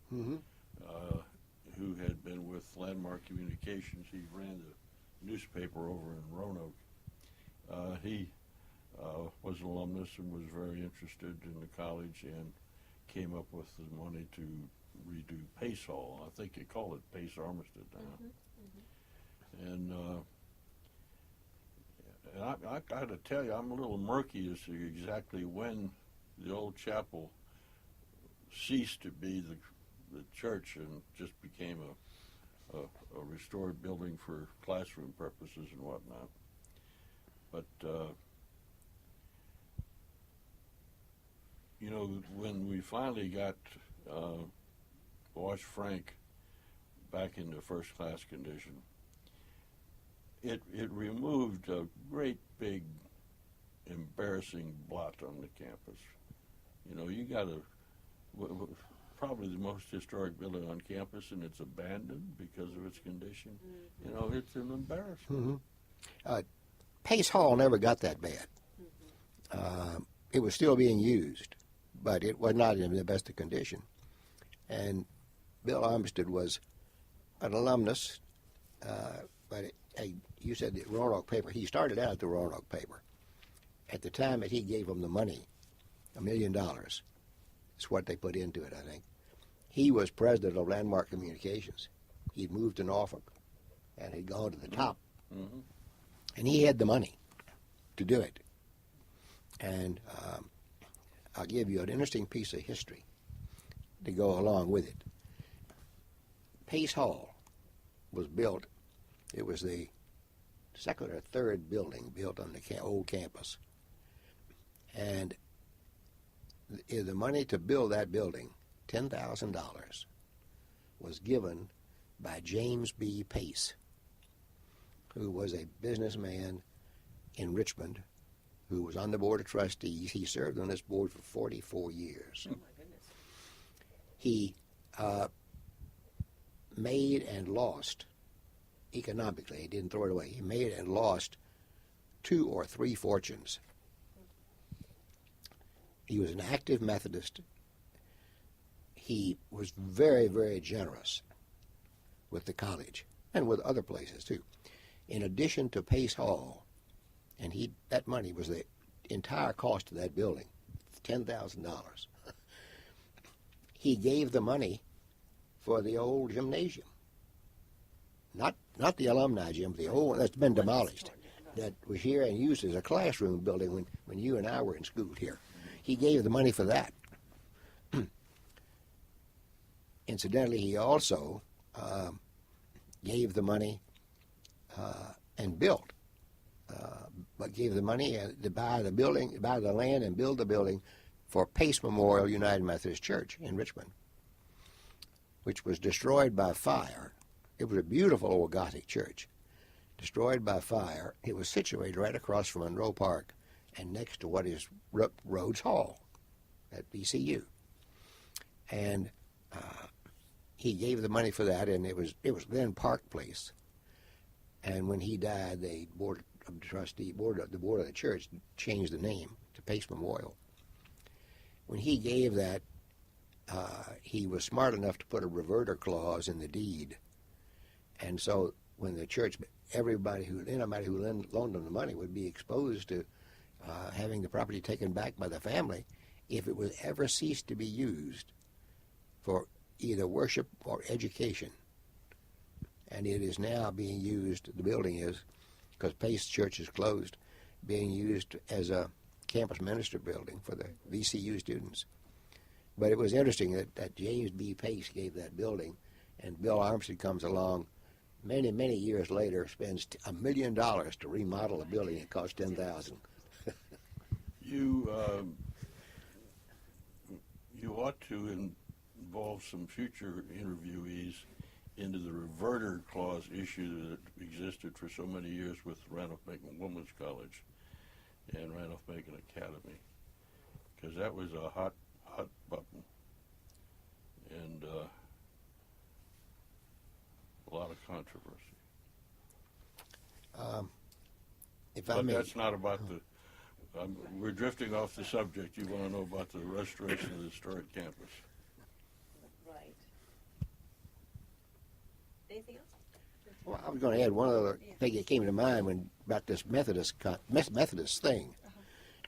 who had been with Landmark Communications. He ran the newspaper over in Roanoke. He was an alumnus and was very interested in the college and came up with the money to redo Pace Hall. I think they call it Pace Armistead now. And I got to tell you, I'm a little murky as to exactly when the old chapel ceased to be the church and just became a restored building for classroom purposes and whatnot. But you know, when we finally got Wash Frank back into first-class condition, it removed a great big embarrassing blot on the campus. You know, you got probably the most historic building on campus, and it's abandoned because of its condition. You know, it's an embarrassment. Pace Hall never got that bad. It was still being used, but it was not in the best of condition. And Bill Armistead was an alumnus, but you said the Roanoke paper. He started out at the Roanoke paper. At the time that he gave them the money, $1 million, is what they put into it, I think. He was president of Landmark Communications. He'd moved to Norfolk, and he'd gone to the top. And he had the money to do it. And I'll give you an interesting piece of history to go along with it. Pace Hall was built. It was the second or third building built on the old campus. And the money to build that building, $10,000, was given by James B. Pace, who was a businessman in Richmond, who was on the Board of Trustees. He served on this board for 44 years. Oh, my goodness. He made and lost economically. He didn't throw it away. He made and lost 2 or 3 fortunes. He was an active Methodist. He was very, very generous with the college and with other places, too. In addition to Pace Hall, and that money was the entire cost of that building, $10,000. He gave the money for the old gymnasium. Not the alumni gym, the old one that's been demolished, that was here and used as a classroom building when you and I were in school here. He gave the money for that. Incidentally, he also gave the money and built, but gave the money to buy the building, buy the land and build the building for Pace Memorial United Methodist Church in Richmond, which was destroyed by fire. It was a beautiful old Gothic church, destroyed by fire. It was situated right across from Monroe Park and next to what is Rhodes Hall at VCU. And he gave the money for that, and it was then Park Place. And when he died, the board of trustee, the board of the church changed the name to Pace Memorial. When he gave that, he was smart enough to put a reverter clause in the deed. And so when the church, anybody who loaned them the money would be exposed to having the property taken back by the family if it was ever ceased to be used for either worship or education. And it is now being used, the building is, because Pace Church is closed, being used as a campus minister building for the VCU students. But it was interesting that James B. Pace gave that building, and Bill Armstead comes along many, many years later, spends $1 million to remodel a building that cost $10,000. You ought to involve some future interviewees into the reverter clause issue that existed for so many years with Randolph-Macon Women's College and Randolph-Macon Academy, because that was a hot button and a lot of controversy. But that's not about the. We're drifting off the subject. You want to know about the restoration of the historic campus. Right. Anything else? Well, I was going to add one other thing that came to mind about this Methodist thing.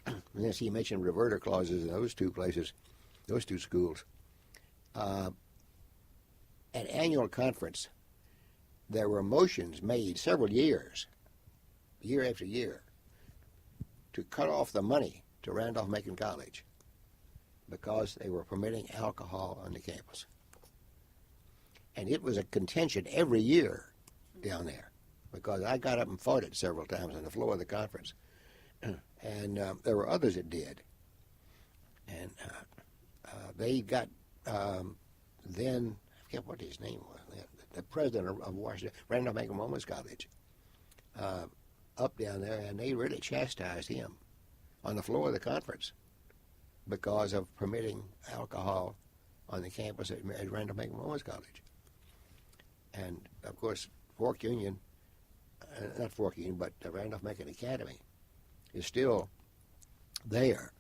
And then he mentioned reverter clauses in those two places, those two schools. At annual conference, there were motions made several years, year after year, to cut off the money to Randolph-Macon College because they were permitting alcohol on the campus. And it was a contention every year down there because I got up and fought it several times on the floor of the conference. And there were others that did. And they got then, I forget what his name was, the president of Washington, Randolph-Macon Women's College, up down there, and they really chastised him on the floor of the conference because of permitting alcohol on the campus at Randolph-Macon Women's College. And, of course, Fork Union, not Fork Union, but Randolph-Macon Academy is still there.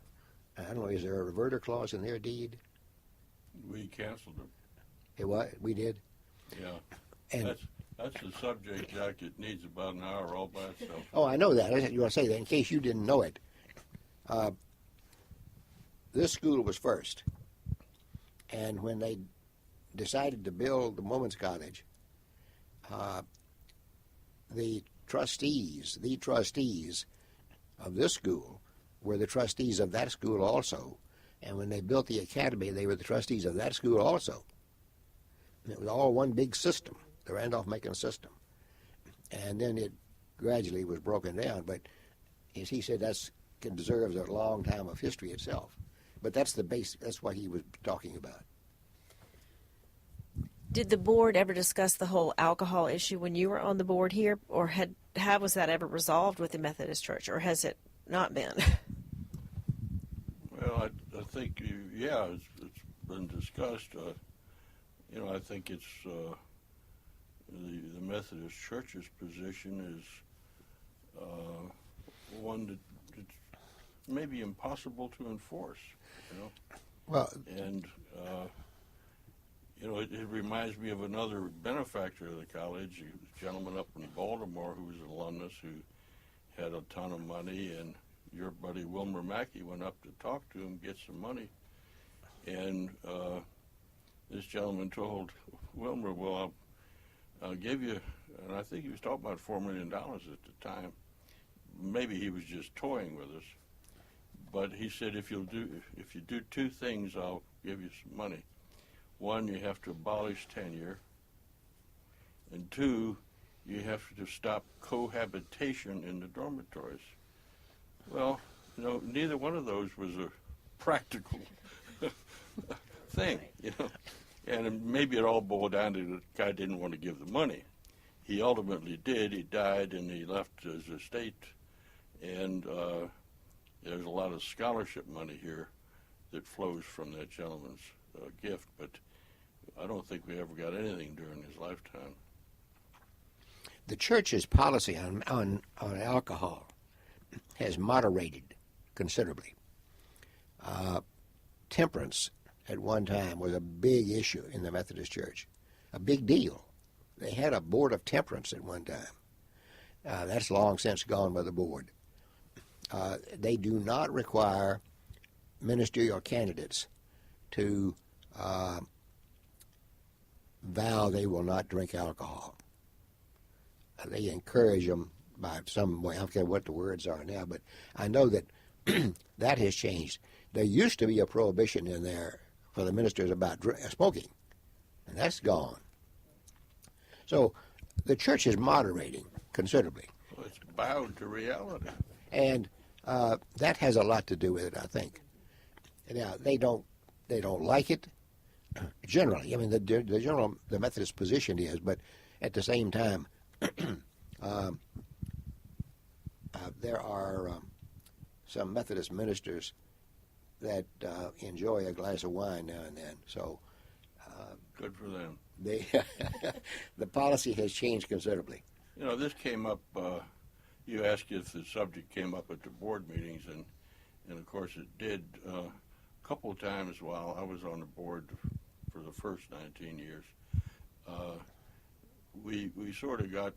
I don't know, is there a reverter clause in their deed? We canceled them. Hey, what? We did? Yeah. And That's the subject, Jack. It needs about an hour all by itself. oh, I know that. You want to say that in case you didn't know it. This school was first. And when they decided to build the Women's College, the trustees of this school were the trustees of that school also. And when they built the academy, they were the trustees of that school also. And it was all one big system, the Randolph-Macon system. And then it gradually was broken down. But as he said, that deserves a long time of history itself. But that's the base. That's what he was talking about. Did the board ever discuss the whole alcohol issue when you were on the board here, or how was that ever resolved with the Methodist Church, or has it not been? Well, I think, yeah, it's been discussed. I think it's the Methodist Church's position is one that it's maybe impossible to enforce. Well, and it reminds me of another benefactor of the college, a gentleman up in Baltimore who was an alumnus who had a ton of money, and your buddy Wilmer Mackey went up to talk to him, get some money, and this gentleman told Wilmer, well, I'll give you, and I think he was talking about $4 million at the time. Maybe he was just toying with us, but he said, if you do two things, I'll give you some money. One, you have to abolish tenure, and two, you have to stop cohabitation in the dormitories. Well, neither one of those was a practical thing, and maybe it all boiled down to the guy didn't want to give the money. He ultimately did. He died, and he left his estate, and there's a lot of scholarship money here that flows from that gentleman's gift, but I don't think we ever got anything during his lifetime. the church's policy on alcohol has moderated considerably. Temperance at one time was a big issue in the Methodist Church, a big deal. They had a board of temperance at one time. That's long since gone by the board. They do not require ministerial candidates to vow they will not drink alcohol. They encourage them by some way. I don't care what the words are now, but I know that that has changed. There used to be a prohibition in there for the ministers about smoking, and that's gone. So the church is moderating considerably. Well, it's bowed to reality. And that has a lot to do with it, I think. Now, they don't like it generally. I mean, the Methodist position is, but at the same time, there are some Methodist ministers that enjoy a glass of wine now and then. So good for them. The policy has changed considerably. You know, this came up. You asked if the subject came up at the board meetings, and of course it did a couple of times while I was on the board for the first 19 years. We sort of got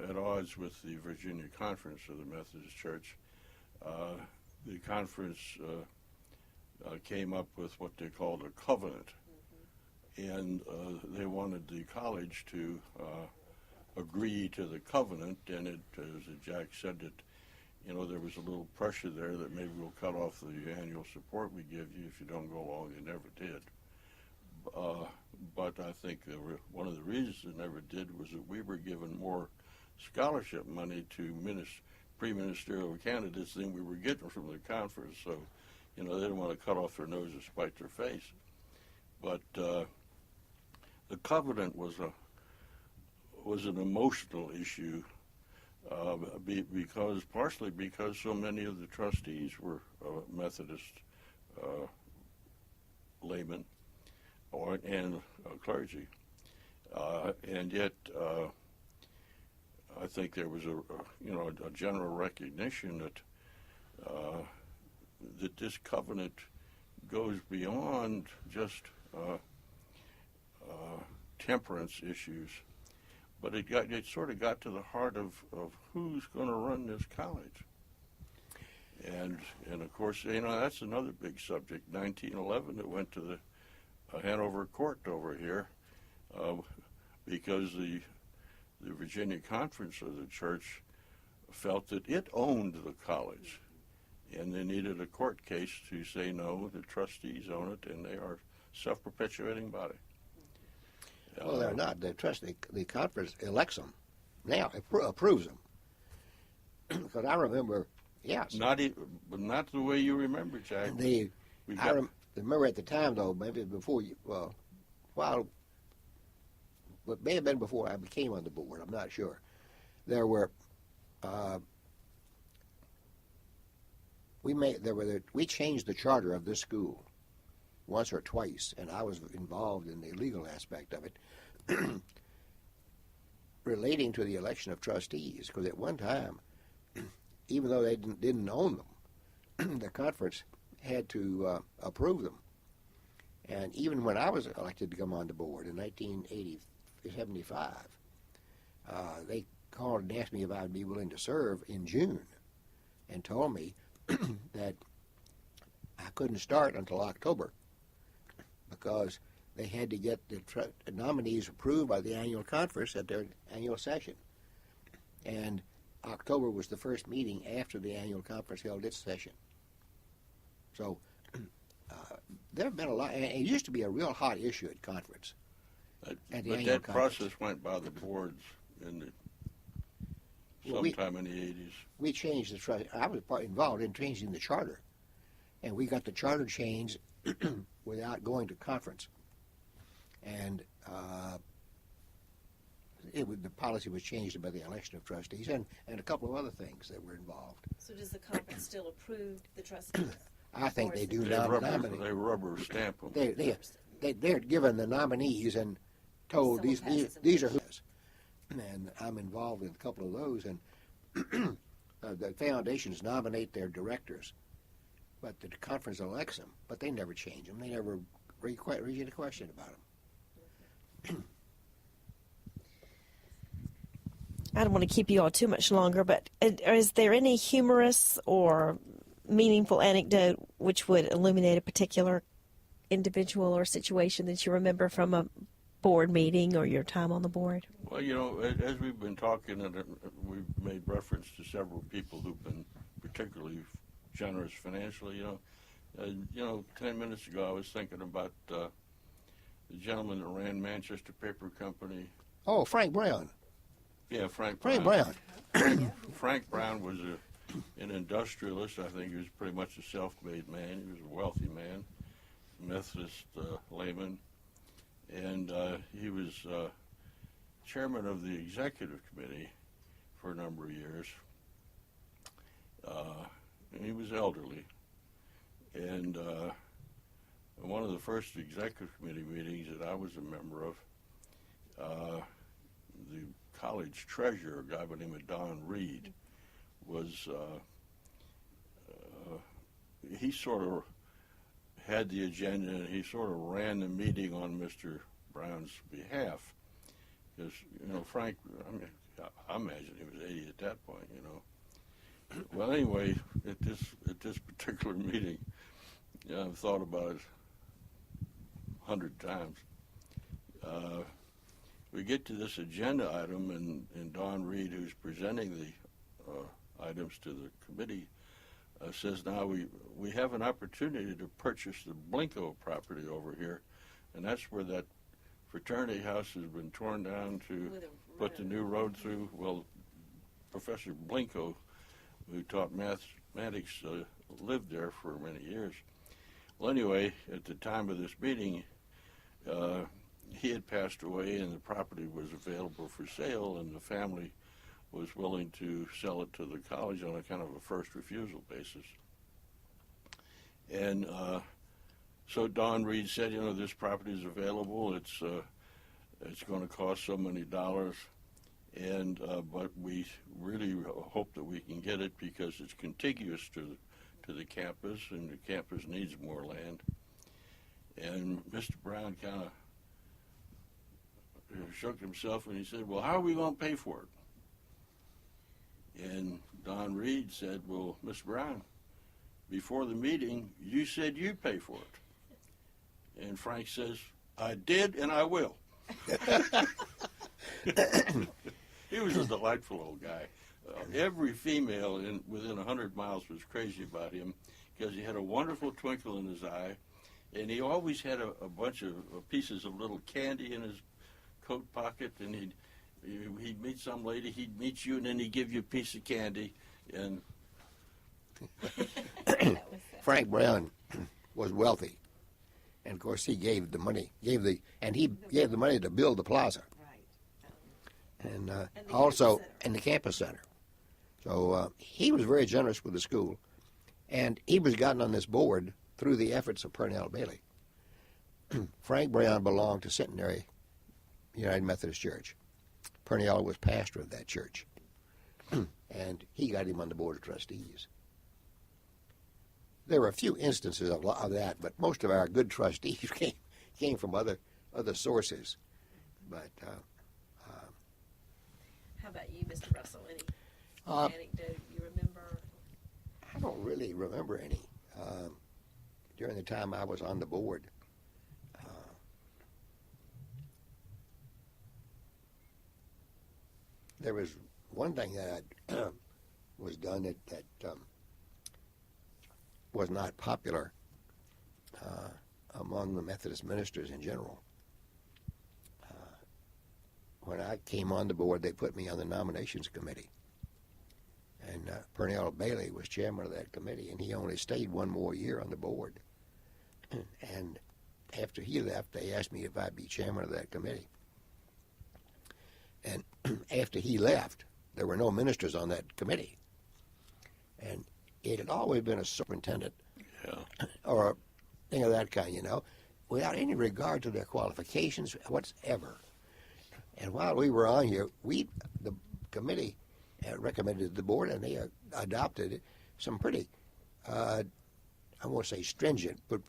at odds with the Virginia Conference of the Methodist Church. the conference came up with what they called a covenant, and they wanted the college to agree to the covenant, and it, as Jack said, that there was a little pressure there that maybe we'll cut off the annual support we give you if you don't go along. They never did. But I think one of the reasons it never did was that we were given more scholarship money to pre-ministerial candidates than we were getting from the conference. So, they didn't want to cut off their nose to spite their face. But the covenant was an emotional issue partially because so many of the trustees were Methodist laymen and clergy, and yet I think there was a general recognition that this covenant goes beyond just temperance issues, but it sort of got to the heart of who's going to run this college. And of course, that's another big subject. 1911, it went to the Hanover court over here because the Virginia Conference of the church felt that it owned the college, and they needed a court case to say no, the trustees own it, and they are self-perpetuating body. Well, they're not. The conference elects them now, approves them. Because I remember, yes. But not the way you remember, Jack. Remember at the time, though, maybe before you, it may have been before I became on the board, I'm not sure. There were, we changed the charter of this school once or twice, and I was involved in the legal aspect of it, relating to the election of trustees, because at one time, even though they didn't own them, the conference had to approve them. And even when I was elected to come on the board in 1975, they called and asked me if I would be willing to serve in June, and told me that I couldn't start until October because they had to get the nominees approved by the annual conference at their annual session. And October was the first meeting after the annual conference held its session. So there have been a lot, and it used to be a real hot issue at conference. But that process went by the boards sometime in the 80s. We changed the trust. I was involved in changing the charter, and we got the charter changed without going to conference. And the policy was changed by the election of trustees and a couple of other things that were involved. So does the conference still approve the trustees? I think they do They nominate. rubber stamp them. They're given the nominees and told these are who's. And I'm involved in a couple of those, and the foundations nominate their directors, but the conference elects them, but they never change them. They never raise a question about them. I don't want to keep you all too much longer, but is there any humorous or meaningful anecdote which would illuminate a particular individual or situation that you remember from a board meeting or your time on the board? Well, as we've been talking, and we've made reference to several people who've been particularly generous financially. 10 minutes ago I was thinking about the gentleman that ran Manchester Paper Company. Oh, Frank Brown. Yeah, Frank Brown. Frank Brown was an industrialist. I think he was pretty much a self-made man. He was a wealthy man, Methodist layman, and he was chairman of the executive committee for a number of years. He was elderly, and one of the first executive committee meetings that I was a member of, the college treasurer, a guy by the name of Don Reed, was he sort of had the agenda, and he sort of ran the meeting on Mr. Brown's behalf. Because, Frank, I imagine he was 80 at that point, Well, anyway, at this particular meeting, I've thought about it 100 times. We get to this agenda item, and Don Reed, who's presenting the items to the committee, says, now we have an opportunity to purchase the Blinko property over here, and that's where that fraternity house has been torn down to put the new road through. Well, Professor Blinko, who taught mathematics, lived there for many years. Well, anyway, at the time of this meeting, he had passed away, and the property was available for sale, and the family was willing to sell it to the college on a kind of a first refusal basis. And so Don Reed said, this property is available. It's going to cost so many dollars, and but we really hope that we can get it because it's contiguous to the campus, and the campus needs more land. And Mr. Brown kind of shook himself, and he said, well, how are we going to pay for it? And Don Reed said, well, Mr. Brown, before the meeting, you said you'd pay for it. And Frank says, I did, and I will. He was a delightful old guy. Every female within 100 miles was crazy about him because he had a wonderful twinkle in his eye, and he always had a bunch of pieces of little candy in his coat pocket, and he'd meet some lady, he'd meet you, and then he'd give you a piece of candy. And Frank Brown was wealthy, and of course he gave the money, gave the money to build the plaza, and also in the campus center. So he was very generous with the school, and he was gotten on this board through the efforts of Purnell Bailey. Frank Brown belonged to Centenary United Methodist Church. Purnell was pastor of that church, and he got him on the board of trustees. There were a few instances of that, but most of our good trustees came from other sources. But how about you, Mr. Russell? Any anecdote you remember? I don't really remember any during the time I was on the board. There was one thing that was done that was not popular among the Methodist ministers in general. When I came on the board, they put me on the nominations committee. And Purnell Bailey was chairman of that committee, and he only stayed one more year on the board. And after he left, they asked me if I'd be chairman of that committee. And after he left, there were no ministers on that committee. And it had always been a superintendent or a thing of that kind, without any regard to their qualifications whatsoever. And while we were on here, the committee recommended the board, and they adopted some pretty, I won't say stringent, but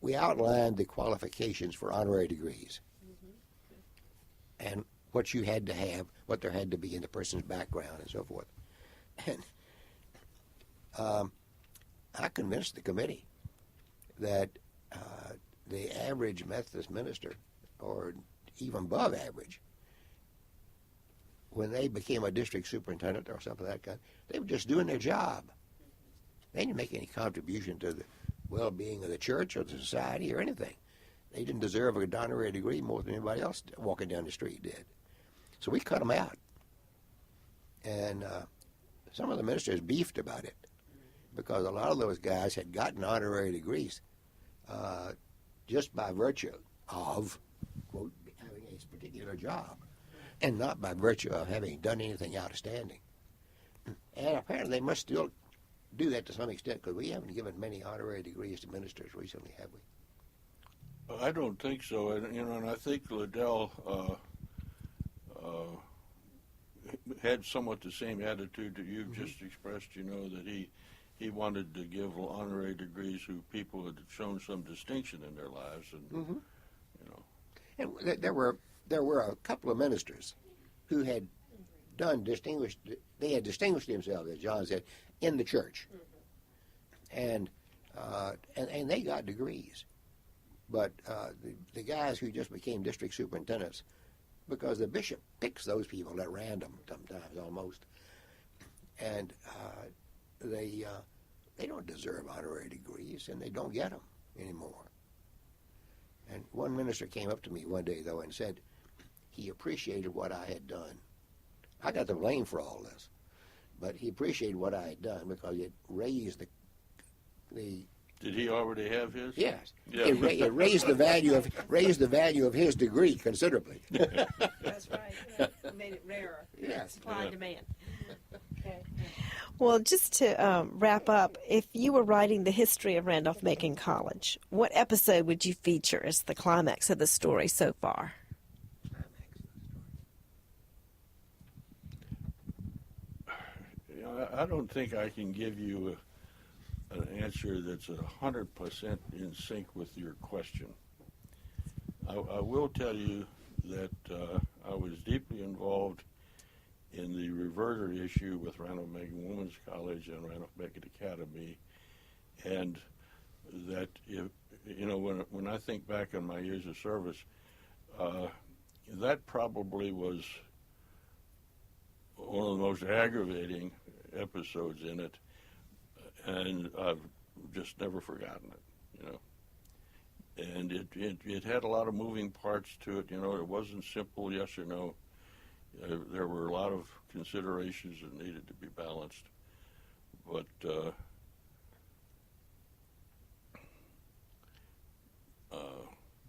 we outlined the qualifications for honorary degrees. And what you had to have, what there had to be in the person's background and so forth. And I convinced the committee that the average Methodist minister, or even above average, when they became a district superintendent or something of that kind, they were just doing their job. They didn't make any contribution to the well-being of the church or the society or anything. They didn't deserve an honorary degree more than anybody else walking down the street did. So we cut them out. And some of the ministers beefed about it because a lot of those guys had gotten honorary degrees just by virtue of, quote, having a particular job and not by virtue of having done anything outstanding. And apparently they must still do that to some extent because we haven't given many honorary degrees to ministers recently, have we? I don't think so, and I think Liddell had somewhat the same attitude that you've just expressed. That he wanted to give honorary degrees who people had shown some distinction in their lives, and And there were a couple of ministers who had they had distinguished themselves, as John said, in the church, and they got degrees. But the guys who just became district superintendents, because the bishop picks those people at random sometimes almost, and they don't deserve honorary degrees, and they don't get them anymore. And one minister came up to me one day, though, and said he appreciated what I had done. I got the blame for all this, but he appreciated what I had done because it raised the Did he already have his? yes, Yeah. it raised the value of his degree considerably. That's right. Yeah. Made it rarer. Yes. Supply and demand. Okay. Well, just to wrap up, if you were writing the history of Randolph-Macon College, what episode would you feature as the climax of the story so far? I don't think I can give you an answer that's 100% in sync with your question. I will tell you that I was deeply involved in the reverter issue with Randolph-Macon Women's College and Randolph-Macon Academy, and that when I think back on my years of service, that probably was one of the most aggravating episodes in it, and I've just never forgotten it, And it had a lot of moving parts to it, It wasn't simple yes or no. There were a lot of considerations that needed to be balanced, but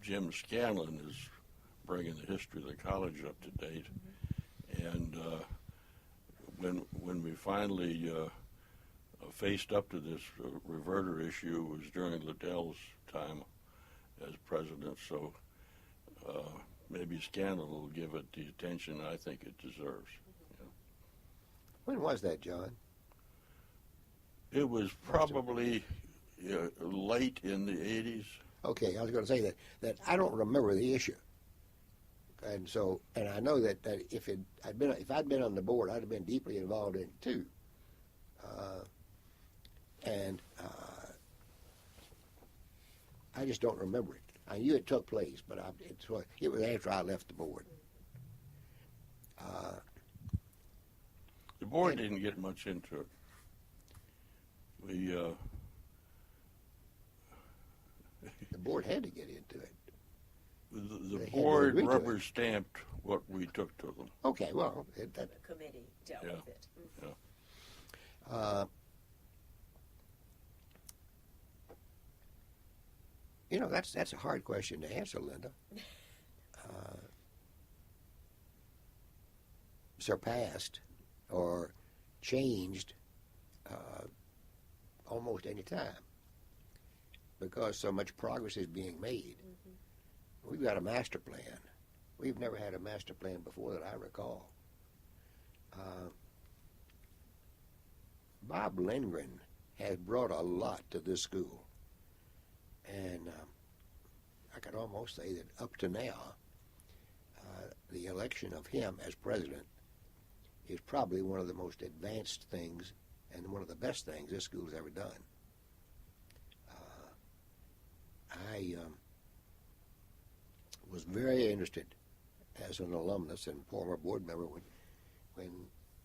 Jim Scanlon is bringing the history of the college up to date, and when we finally faced up to this reverter issue, it was during Liddell's time as president, so maybe Scanlon will give it the attention I think it deserves. When was that, John? It was probably late in the 80s. Okay, I was going to say that I don't remember the issue, and I know that if I'd been on the board, I'd have been deeply involved in it too, and I just don't remember it. I knew it took place, but it was after I left the board. The board didn't get much into it. The board had to get into it. The board rubber stamped what we took to them. Okay, well, The committee dealt with it. Yeah. That's a hard question to answer, Lynda. Surpassed or changed almost any time because so much progress is being made. Mm-hmm. We've got a master plan. We've never had a master plan before that I recall. Bob Lindgren has brought a lot to this school. And I could almost say that up to now, the election of him as president is probably one of the most advanced things and one of the best things this school's ever done. I was very interested as an alumnus and former board member when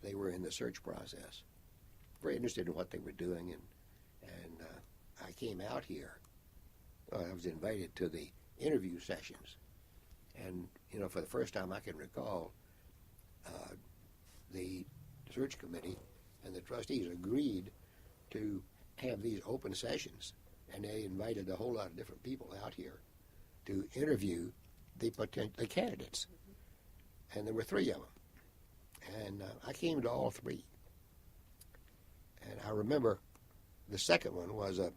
they were in the search process. Very interested in what they were doing, and I came out here. I was invited to the interview sessions, and for the first time I can recall, the search committee and the trustees agreed to have these open sessions, and they invited a whole lot of different people out here to interview the candidates, and there were 3 of them, and I came to all 3. And I remember the second one was a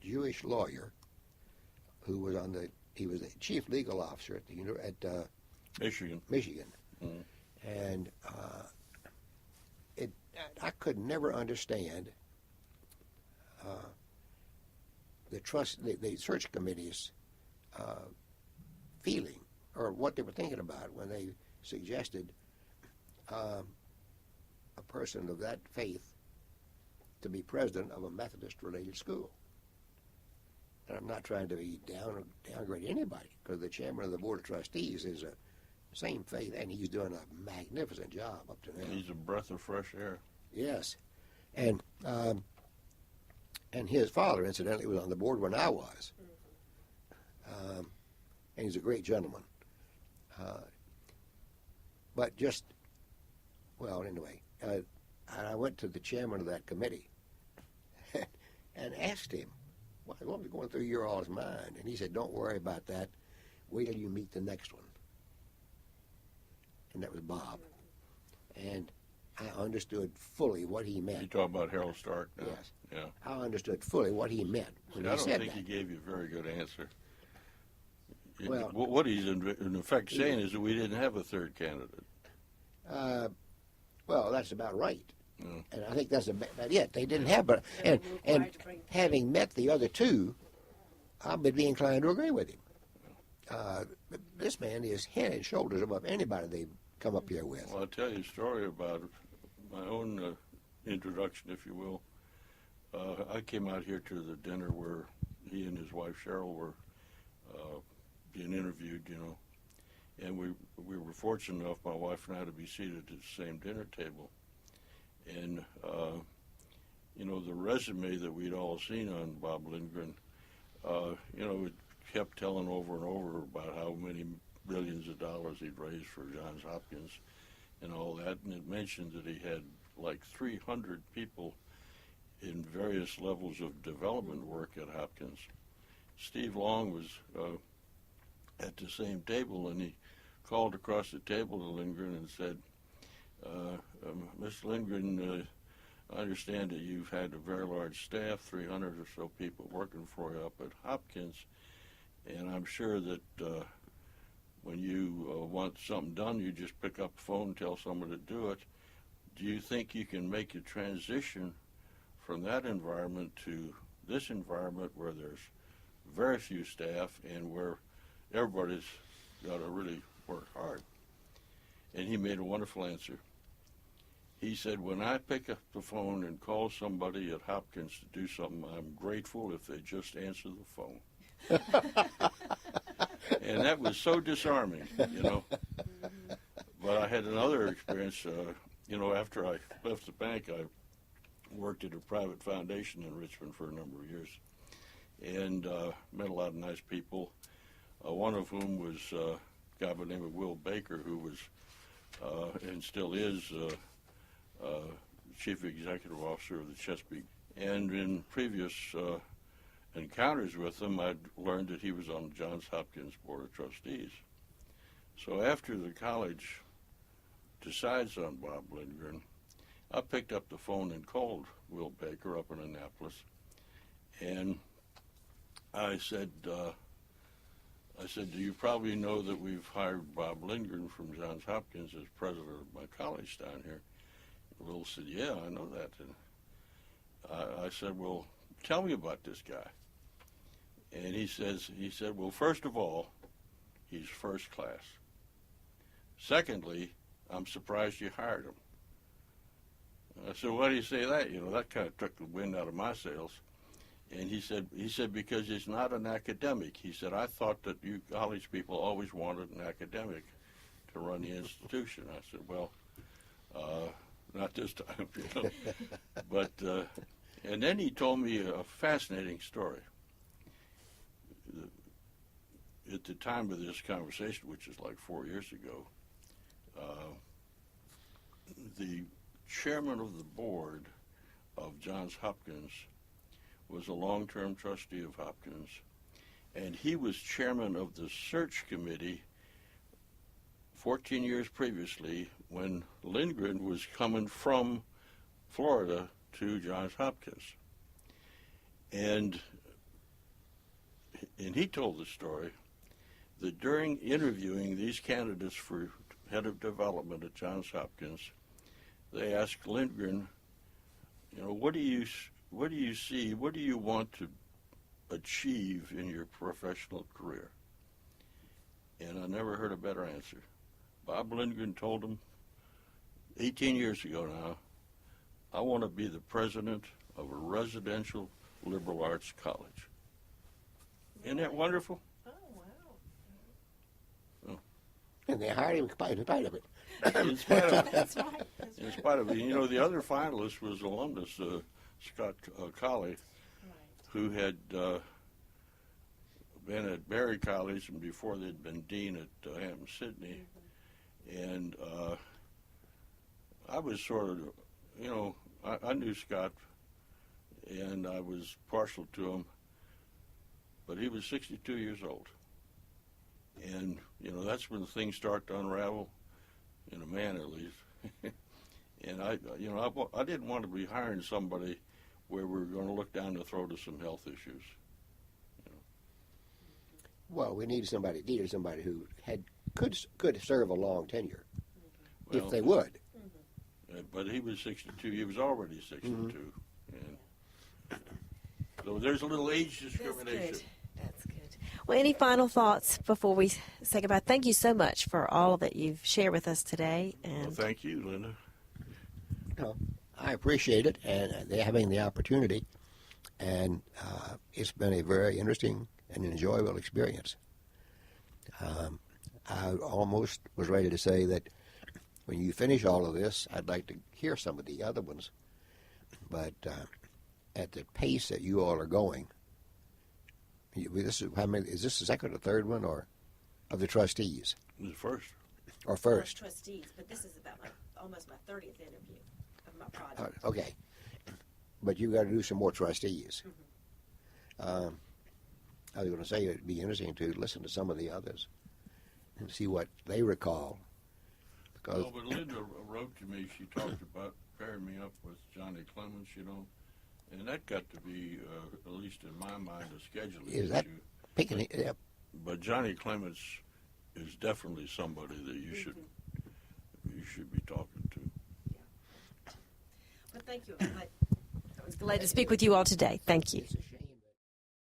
Jewish lawyer who was he was the chief legal officer at Michigan. Mm-hmm. And I could never understand the search committee's feeling or what they were thinking about when they suggested a person of that faith to be president of a Methodist-related school. And I'm not trying to be downgrade anybody, because the chairman of the board of trustees is a same faith, and he's doing a magnificent job up to now. He's a breath of fresh air. Yes, and his father, incidentally, was on the board when I was, and he's a great gentleman. But just, well, anyway, I went to the chairman of that committee and asked him, what was going through your all's mind? And he said, don't worry about that. Wait till you meet the next one. And that was Bob. And I understood fully what he meant. You talk about Harold Stark now? Yes. Yeah. I understood fully what he meant when I he don't said think that. he gave you a very good answer. Well, what he's in effect saying is that we didn't have a third candidate. Well, that's about right. Mm. And I think that's about it. They didn't have, but and having met the other two, I would be inclined to agree with him. This man is head and shoulders above anybody they've come up here with. Well, I'll tell you a story about my own introduction, if you will. I came out here to the dinner where he and his wife Cheryl were being interviewed, you know, and we were fortunate enough, my wife and I, to be seated at the same dinner table. And, you know, the resume that we'd all seen on Bob Lindgren, you know, it kept telling over and over about how many billions of dollars he'd raised for Johns Hopkins and all that. And it mentioned that he had like 300 people in various levels of development work at Hopkins. Steve Long was at the same table, and he called across the table to Lindgren and said, Mr. Lindgren, I understand that you've had a very large staff, 300 or so people working for you up at Hopkins, and I'm sure that when you want something done, you just pick up the phone and tell someone to do it. Do you think you can make a transition from that environment to this environment where there's very few staff and where everybody's got to really work hard? And he made a wonderful answer. He said, when I pick up the phone and call somebody at Hopkins to do something, I'm grateful if they just answer the phone. And that was so disarming, you know. But I had another experience, you know, after I left the bank, I worked at a private foundation in Richmond for a number of years and met a lot of nice people, one of whom was a guy by the name of Will Baker, who was and still is Chief Executive Officer of the Chesapeake. And in previous encounters with him, I'd learned that he was on the Johns Hopkins Board of Trustees. So after the college decides on Bob Lindgren, I picked up the phone and called Will Baker up in Annapolis, and I said, do you probably know that we've hired Bob Lindgren from Johns Hopkins as president of my college down here? Will said, yeah, I know that. And I said, well, tell me about this guy. And he said, well, first of all, he's first class. Secondly, I'm surprised you hired him. I said, why do you say that? You know, that kind of took the wind out of my sails. And he said, because he's not an academic. He said, I thought that you college people always wanted an academic to run the institution. I said, well, not this time, you know. But, and then he told me a fascinating story. At the time of this conversation, which is like 4 years ago, the chairman of the board of Johns Hopkins was a long-term trustee of Hopkins, and he was chairman of the search committee 14 years previously when Lindgren was coming from Florida to Johns Hopkins. And he told the story that during interviewing these candidates for head of development at Johns Hopkins, they asked Lindgren, you know, what do you see, what do you want to achieve in your professional career? And I never heard a better answer. Bob Lindgren told him, 18 years ago now, I want to be the president of a residential liberal arts college. Isn't that wonderful? Oh, wow. And they hired him in spite of it. In spite of, That's right. That's in right. spite of it. You know, the other finalist was alumnus Scott Colley, who had been at Berry College, and before they'd been dean at Hampton-Sydney. And I was sort of, you know, I knew Scott, and I was partial to him, but he was 62 years old. And, you know, that's when things start to unravel, in a man at least. And I didn't want to be hiring somebody where we were going to look down the throat of some health issues. You know. Well, we needed somebody who could serve a long tenure, Well, if they would. But he was 62. He was already 62. And so there's a little age discrimination. That's good. That's good. Well, any final thoughts before we say goodbye? Thank you so much for all that you've shared with us today. And Well, thank you, Lynda. No, I appreciate it and having the opportunity, and it's been a very interesting and enjoyable experience. I almost was ready to say that when you finish all of this, I'd like to hear some of the other ones, but at the pace that you all are going, is this the second or third one, or of the trustees, The first. or first? trustees, but this is about almost my 30th interview of my project. Okay, but you got to do some more trustees. I was going to say it'd be interesting to listen to some of the others and see what they recall. Because Well, but Lynda wrote to me. She talked about pairing me up with Johnny Clements, you know, and that got to be, at least in my mind, a scheduling Is that- issue. picking it up, But Johnny Clements is definitely somebody that you should be talking to. But thank you. I was glad to speak with you all today. Thank you. it's a